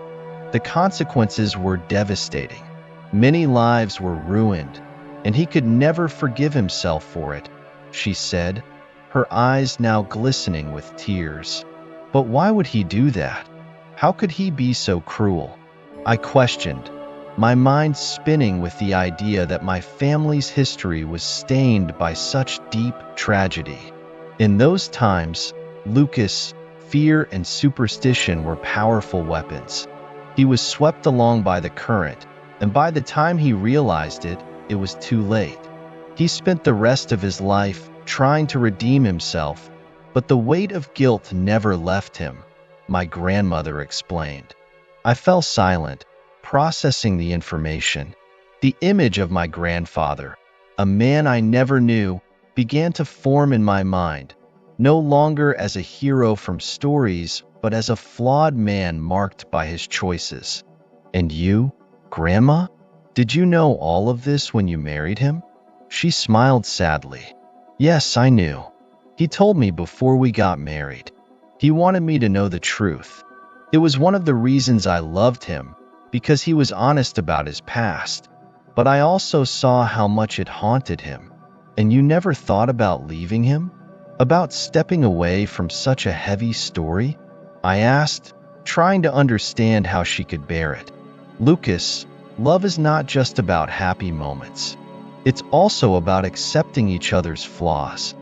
the consequences were devastating. Many lives were ruined, and he could never forgive himself for it," she said, her eyes now glistening with tears. "But why would he do that? How could he be so cruel?" I questioned, my mind spinning with the idea that my family's history was stained by such deep tragedy. In those times, Lucas, fear and superstition were powerful weapons. He was swept along by the current, and by the time he realized it, it was too late. He spent the rest of his life trying to redeem himself, but the weight of guilt never left him, my grandmother explained. I fell silent, processing the information. The image of my grandfather, a man I never knew, began to form in my mind, no longer as a hero from stories, but as a flawed man marked by his choices. "And you, Grandma? Did you know all of this when you married him?" She smiled sadly. "Yes, I knew. He told me before we got married. He wanted me to know the truth. It was one of the reasons I loved him, because he was honest about his past. But I also saw how much it haunted him. And you never thought about leaving him? About stepping away from such a heavy story?" I asked, trying to understand how she could bear it. "Lucas, love is not just about happy moments. It's also about accepting each other's flaws."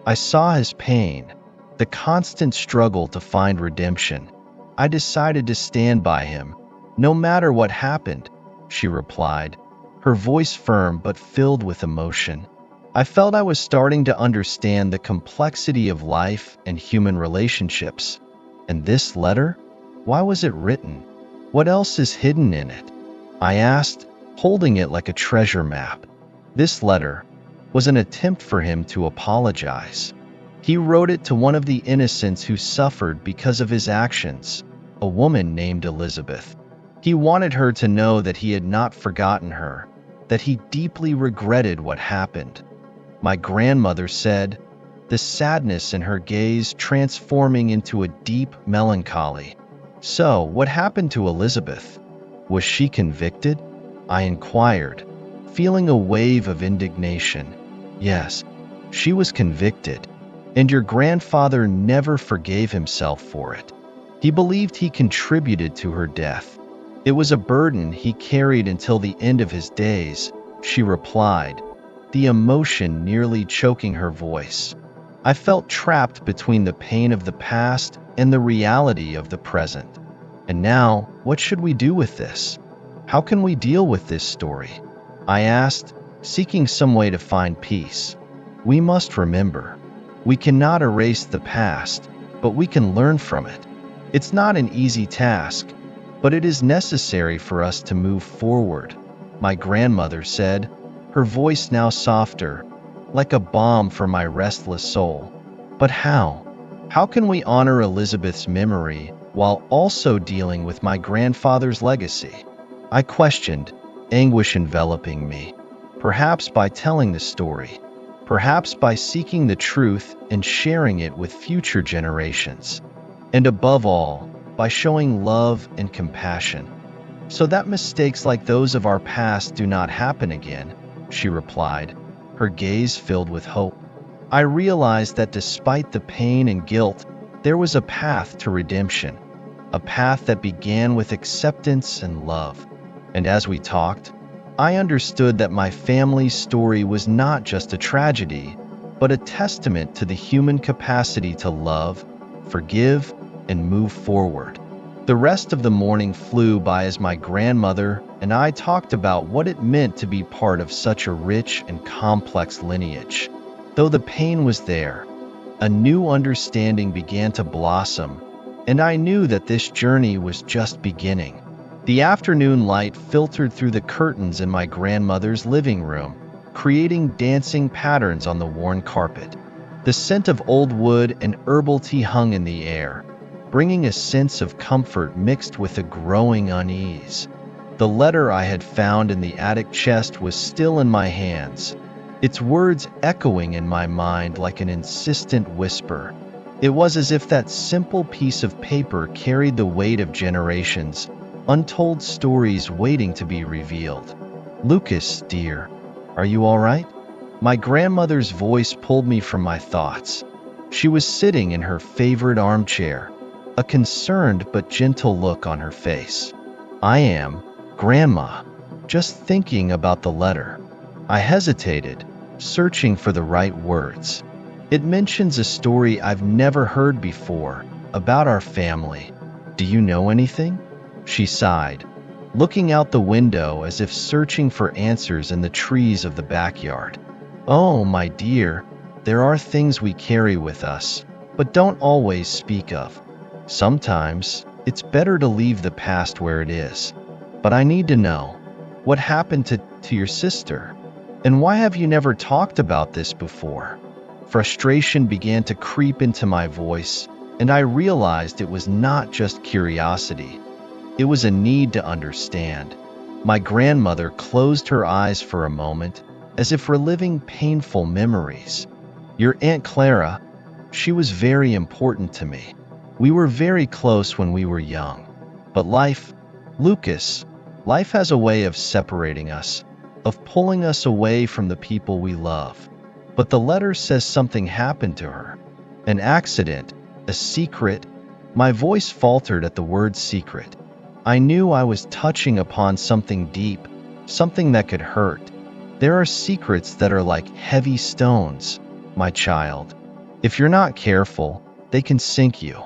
I saw his pain, the constant struggle to find redemption. I decided to stand by him, no matter what happened, she replied, her voice firm but filled with emotion. I felt I was starting to understand the complexity of life and human relationships. And this letter? Why was it written? What else is hidden in it? I asked, holding it like a treasure map. This letter was an attempt for him to apologize. He wrote it to one of the innocents who suffered because of his actions, a woman named Elizabeth. He wanted her to know that he had not forgotten her, that he deeply regretted what happened. My grandmother said, the sadness in her gaze transforming into a deep melancholy. So, what happened to Elizabeth? Was she convicted? I inquired, feeling a wave of indignation. Yes, she was convicted, and your grandfather never forgave himself for it. He believed he contributed to her death. It was a burden he carried until the end of his days, she replied, the emotion nearly choking her voice. I felt trapped between the pain of the past and the reality of the present. And now, what should we do with this? How can we deal with this story? I asked, seeking some way to find peace. We must remember, we cannot erase the past, but we can learn from it. It's not an easy task, but it is necessary for us to move forward, my grandmother said, her voice now softer, like a balm for my restless soul. But how? How can we honor Elizabeth's memory while also dealing with my grandfather's legacy? I questioned, anguish enveloping me. Perhaps by telling the story, perhaps by seeking the truth and sharing it with future generations, and above all, by showing love and compassion, so that mistakes like those of our past do not happen again, she replied, her gaze filled with hope. I realized that despite the pain and guilt, there was a path to redemption, a path that began with acceptance and love. And as we talked, I understood that my family's story was not just a tragedy, but a testament to the human capacity to love, forgive, and move forward. The rest of the morning flew by as my grandmother and I talked about what it meant to be part of such a rich and complex lineage. Though the pain was there, a new understanding began to blossom, and I knew that this journey was just beginning. The afternoon light filtered through the curtains in my grandmother's living room, creating dancing patterns on the worn carpet. The scent of old wood and herbal tea hung in the air, bringing a sense of comfort mixed with a growing unease. The letter I had found in the attic chest was still in my hands, its words echoing in my mind like an insistent whisper. It was as if that simple piece of paper carried the weight of generations, untold stories waiting to be revealed. Lucas, dear, are you all right? My grandmother's voice pulled me from my thoughts. She was sitting in her favorite armchair, a concerned but gentle look on her face. I am, Grandma, just thinking about the letter. I hesitated, searching for the right words. It mentions a story I've never heard before, about our family. Do you know anything? She sighed, looking out the window as if searching for answers in the trees of the backyard. Oh, my dear, there are things we carry with us, but don't always speak of. Sometimes, it's better to leave the past where it is. But I need to know, what happened to your sister? And why have you never talked about this before? Frustration began to creep into my voice, and I realized it was not just curiosity. It was a need to understand. My grandmother closed her eyes for a moment, as if reliving painful memories. Your Aunt Clara, she was very important to me. We were very close when we were young. But life, Lucas, life has a way of separating us, of pulling us away from the people we love. But the letter says something happened to her. An accident, a secret. My voice faltered at the word secret. I knew I was touching upon something deep, something that could hurt. There are secrets that are like heavy stones, my child. If you're not careful, they can sink you.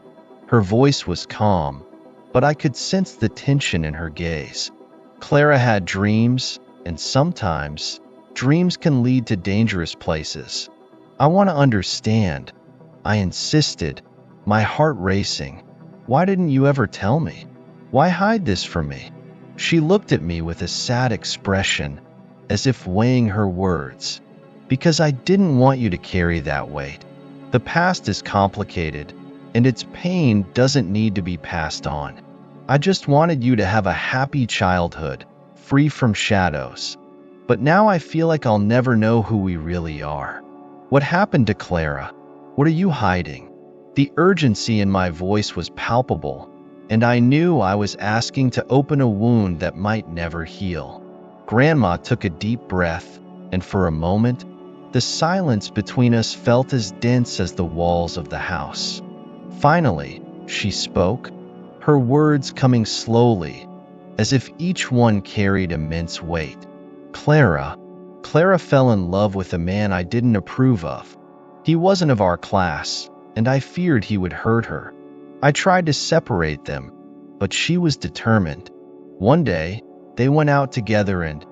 Her voice was calm, but I could sense the tension in her gaze. Clara had dreams, and sometimes dreams can lead to dangerous places. I want to understand. I insisted, my heart racing. Why didn't you ever tell me? Why hide this from me? She looked at me with a sad expression, as if weighing her words. Because I didn't want you to carry that weight. The past is complicated, and its pain doesn't need to be passed on. I just wanted you to have a happy childhood, free from shadows. But now I feel like I'll never know who we really are. What happened to Clara? What are you hiding? The urgency in my voice was palpable, and I knew I was asking to open a wound that might never heal. Grandma took a deep breath, and for a moment, the silence between us felt as dense as the walls of the house. Finally, she spoke, her words coming slowly, as if each one carried immense weight. Clara fell in love with a man I didn't approve of. He wasn't of our class, and I feared he would hurt her. I tried to separate them, but she was determined. One day, they went out together and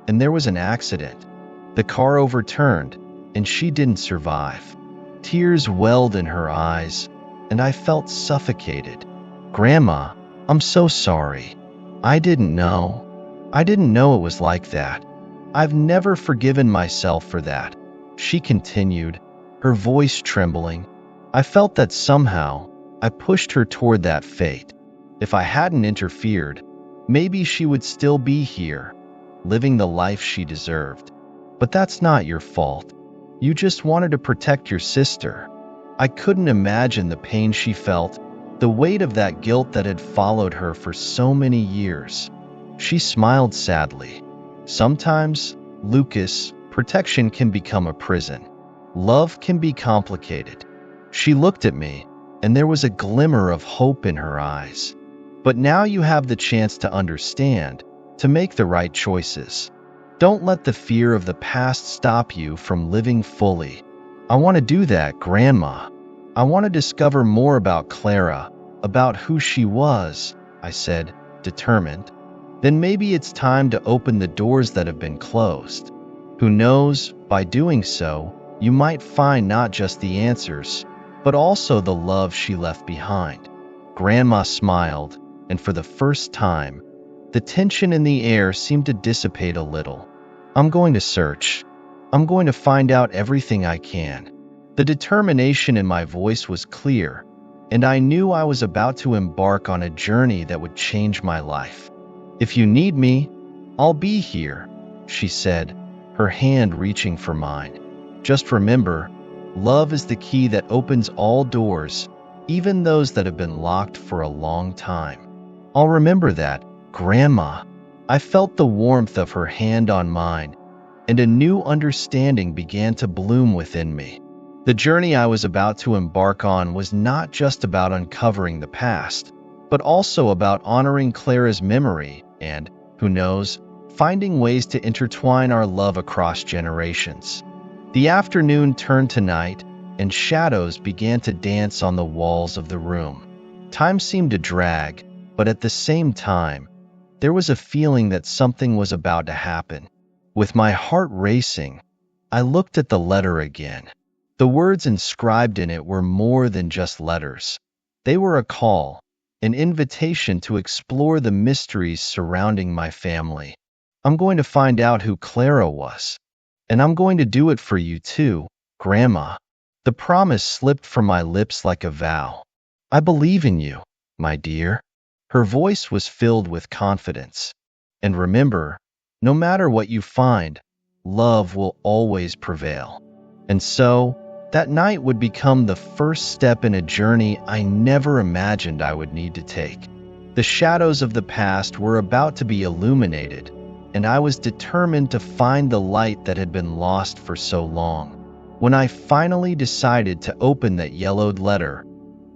there was an accident. The car overturned, and she didn't survive. Tears welled in her eyes, and I felt suffocated. Grandma, I'm so sorry. I didn't know. I didn't know it was like that. I've never forgiven myself for that, she continued, her voice trembling. I felt that somehow I pushed her toward that fate. If I hadn't interfered, maybe she would still be here, living the life she deserved. But that's not your fault. You just wanted to protect your sister. I couldn't imagine the pain she felt, the weight of that guilt that had followed her for so many years. She smiled sadly. Sometimes, Lucas, protection can become a prison. Love can be complicated. She looked at me, and there was a glimmer of hope in her eyes. But now you have the chance to understand, to make the right choices. Don't let the fear of the past stop you from living fully. I want to do that, Grandma. I want to discover more about Clara, about who she was, I said, determined. Then maybe it's time to open the doors that have been closed. Who knows, by doing so, you might find not just the answers, but also the love she left behind. Grandma smiled, and for the first time, the tension in the air seemed to dissipate a little. I'm going to search. I'm going to find out everything I can. The determination in my voice was clear, and I knew I was about to embark on a journey that would change my life. If you need me, I'll be here, she said, her hand reaching for mine. Just remember, love is the key that opens all doors, even those that have been locked for a long time. I'll remember that, Grandma. I felt the warmth of her hand on mine, and a new understanding began to bloom within me. The journey I was about to embark on was not just about uncovering the past, but also about honoring Clara's memory and, who knows, finding ways to intertwine our love across generations. The afternoon turned to night, and shadows began to dance on the walls of the room. Time seemed to drag, but at the same time, there was a feeling that something was about to happen. With my heart racing, I looked at the letter again. The words inscribed in it were more than just letters. They were a call, an invitation to explore the mysteries surrounding my family. I'm going to find out who Clara was. And I'm going to do it for you too, Grandma. The promise slipped from my lips like a vow. I believe in you, my dear. Her voice was filled with confidence. And remember, no matter what you find, love will always prevail. And so, that night would become the first step in a journey I never imagined I would need to take. The shadows of the past were about to be illuminated, and I was determined to find the light that had been lost for so long. When I finally decided to open that yellowed letter,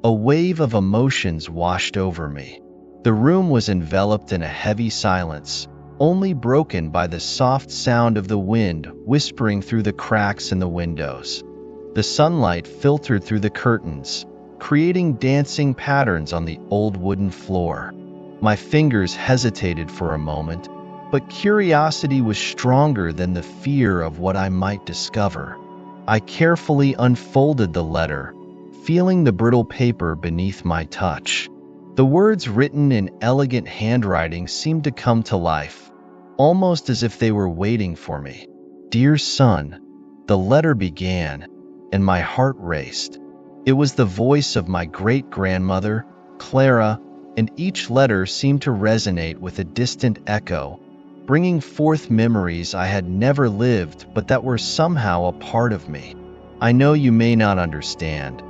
a wave of emotions washed over me. The room was enveloped in a heavy silence, only broken by the soft sound of the wind whispering through the cracks in the windows. The sunlight filtered through the curtains, creating dancing patterns on the old wooden floor. My fingers hesitated for a moment, but curiosity was stronger than the fear of what I might discover. I carefully unfolded the letter, feeling the brittle paper beneath my touch. The words written in elegant handwriting seemed to come to life, almost as if they were waiting for me. "Dear son," the letter began, and my heart raced. It was the voice of my great-grandmother, Clara, and each letter seemed to resonate with a distant echo, bringing forth memories I had never lived but that were somehow a part of me. "I know you may not understand,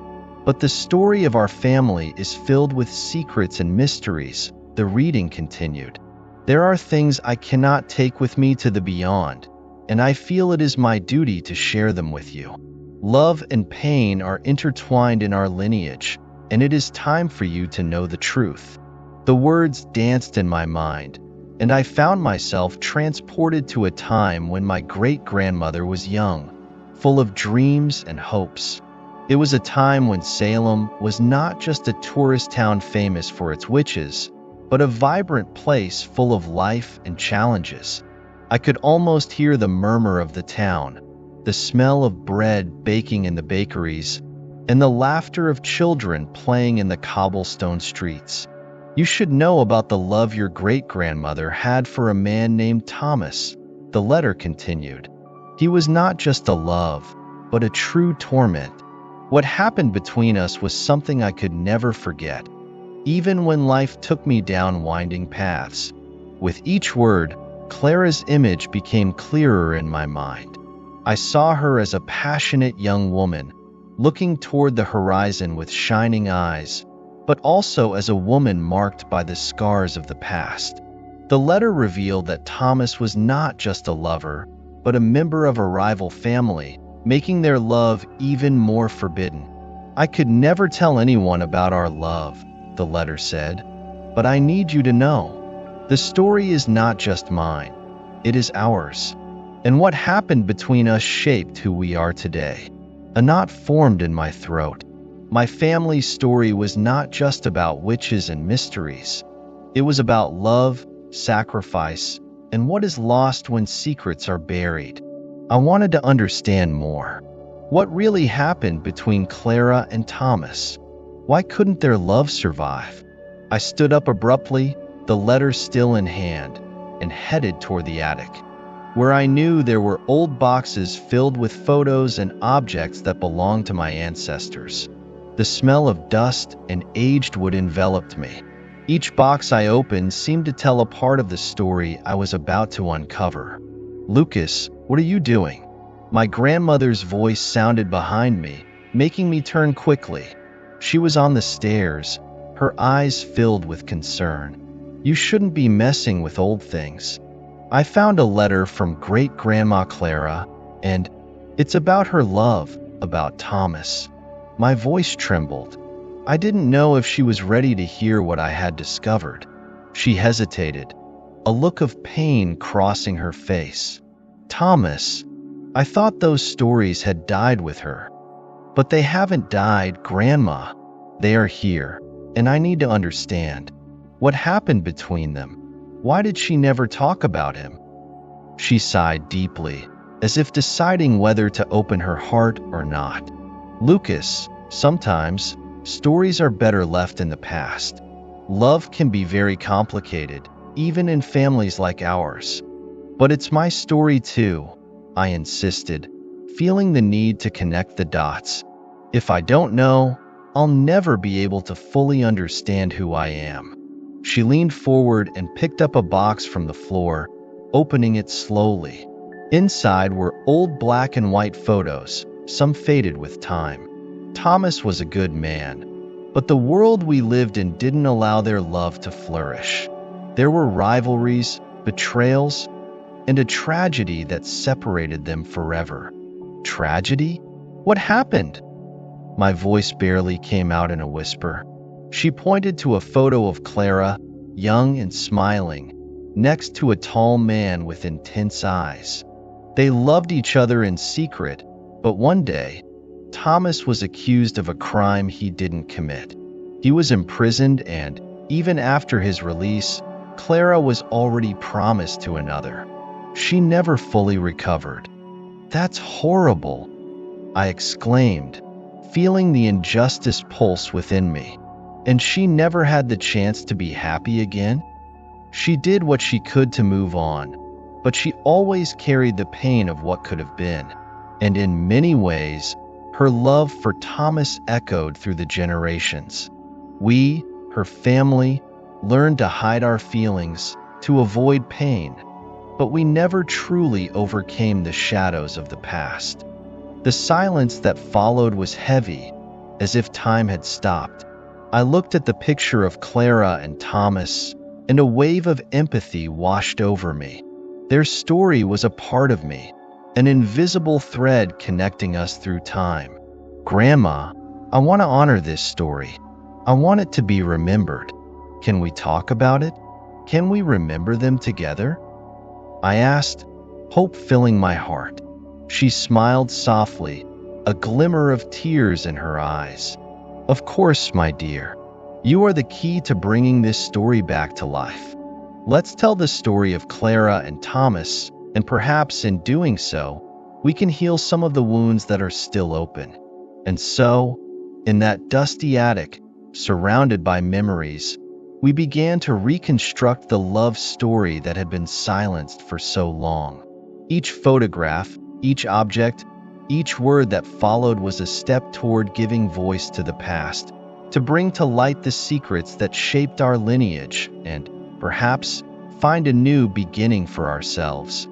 but the story of our family is filled with secrets and mysteries," the reading continued. "There are things I cannot take with me to the beyond, and I feel it is my duty to share them with you. Love and pain are intertwined in our lineage, and it is time for you to know the truth." The words danced in my mind, and I found myself transported to a time when my great-grandmother was young, full of dreams and hopes. It was a time when Salem was not just a tourist town famous for its witches, but a vibrant place full of life and challenges. I could almost hear the murmur of the town, the smell of bread baking in the bakeries, and the laughter of children playing in the cobblestone streets. "You should know about the love your great-grandmother had for a man named Thomas," the letter continued. "He was not just a love, but a true torment. What happened between us was something I could never forget, even when life took me down winding paths." With each word, Clara's image became clearer in my mind. I saw her as a passionate young woman, looking toward the horizon with shining eyes, but also as a woman marked by the scars of the past. The letter revealed that Thomas was not just a lover, but a member of a rival family, making their love even more forbidden. "I could never tell anyone about our love," the letter said, "but I need you to know. The story is not just mine, it is ours. And what happened between us shaped who we are today." A knot formed in my throat. My family's story was not just about witches and mysteries. It was about love, sacrifice, and what is lost when secrets are buried. I wanted to understand more. What really happened between Clara and Thomas? Why couldn't their love survive? I stood up abruptly, the letter still in hand, and headed toward the attic, where I knew there were old boxes filled with photos and objects that belonged to my ancestors. The smell of dust and aged wood enveloped me. Each box I opened seemed to tell a part of the story I was about to uncover. "Lucas, what are you doing?" My grandmother's voice sounded behind me, making me turn quickly. She was on the stairs, her eyes filled with concern. "You shouldn't be messing with old things. I found a letter from great-grandma Clara, and it's about her love, about Thomas." My voice trembled. I didn't know if she was ready to hear what I had discovered. She hesitated, a look of pain crossing her face. "Thomas, I thought those stories had died with her." "But they haven't died, Grandma. They are here, and I need to understand. What happened between them? Why did she never talk about him?" She sighed deeply, as if deciding whether to open her heart or not. "Lucas, sometimes stories are better left in the past. Love can be very complicated, even in families like ours. But it's my story too," I insisted, feeling the need to connect the dots. "If I don't know, I'll never be able to fully understand who I am." She leaned forward and picked up a box from the floor, opening it slowly. Inside were old black and white photos, some faded with time. Thomas was a good man, but the world we lived in didn't allow their love to flourish. There were rivalries, betrayals, and a tragedy that separated them forever. Tragedy? What happened? My voice barely came out in a whisper. She pointed to a photo of Clara, young and smiling, next to a tall man with intense eyes. They loved each other in secret, but one day, Thomas was accused of a crime he didn't commit. He was imprisoned and, even after his release, Clara was already promised to another. She never fully recovered. That's horrible, I exclaimed, feeling the injustice pulse within me. And she never had the chance to be happy again? She did what she could to move on, but she always carried the pain of what could have been. And in many ways, her love for Thomas echoed through the generations. We, her family, learned to hide our feelings, to avoid pain, but we never truly overcame the shadows of the past. The silence that followed was heavy, as if time had stopped. I looked at the picture of Clara and Thomas, and a wave of empathy washed over me. Their story was a part of me, an invisible thread connecting us through time. Grandma, I want to honor this story. I want it to be remembered. Can we talk about it? Can we remember them together? I asked, hope filling my heart. She smiled softly, a glimmer of tears in her eyes. Of course, my dear. You are the key to bringing this story back to life. Let's tell the story of Clara and Thomas, and perhaps in doing so, we can heal some of the wounds that are still open. And so, in that dusty attic, surrounded by memories, we began to reconstruct the love story that had been silenced for so long. Each photograph, each object, each word that followed was a step toward giving voice to the past, to bring to light the secrets that shaped our lineage and, perhaps, find a new beginning for ourselves.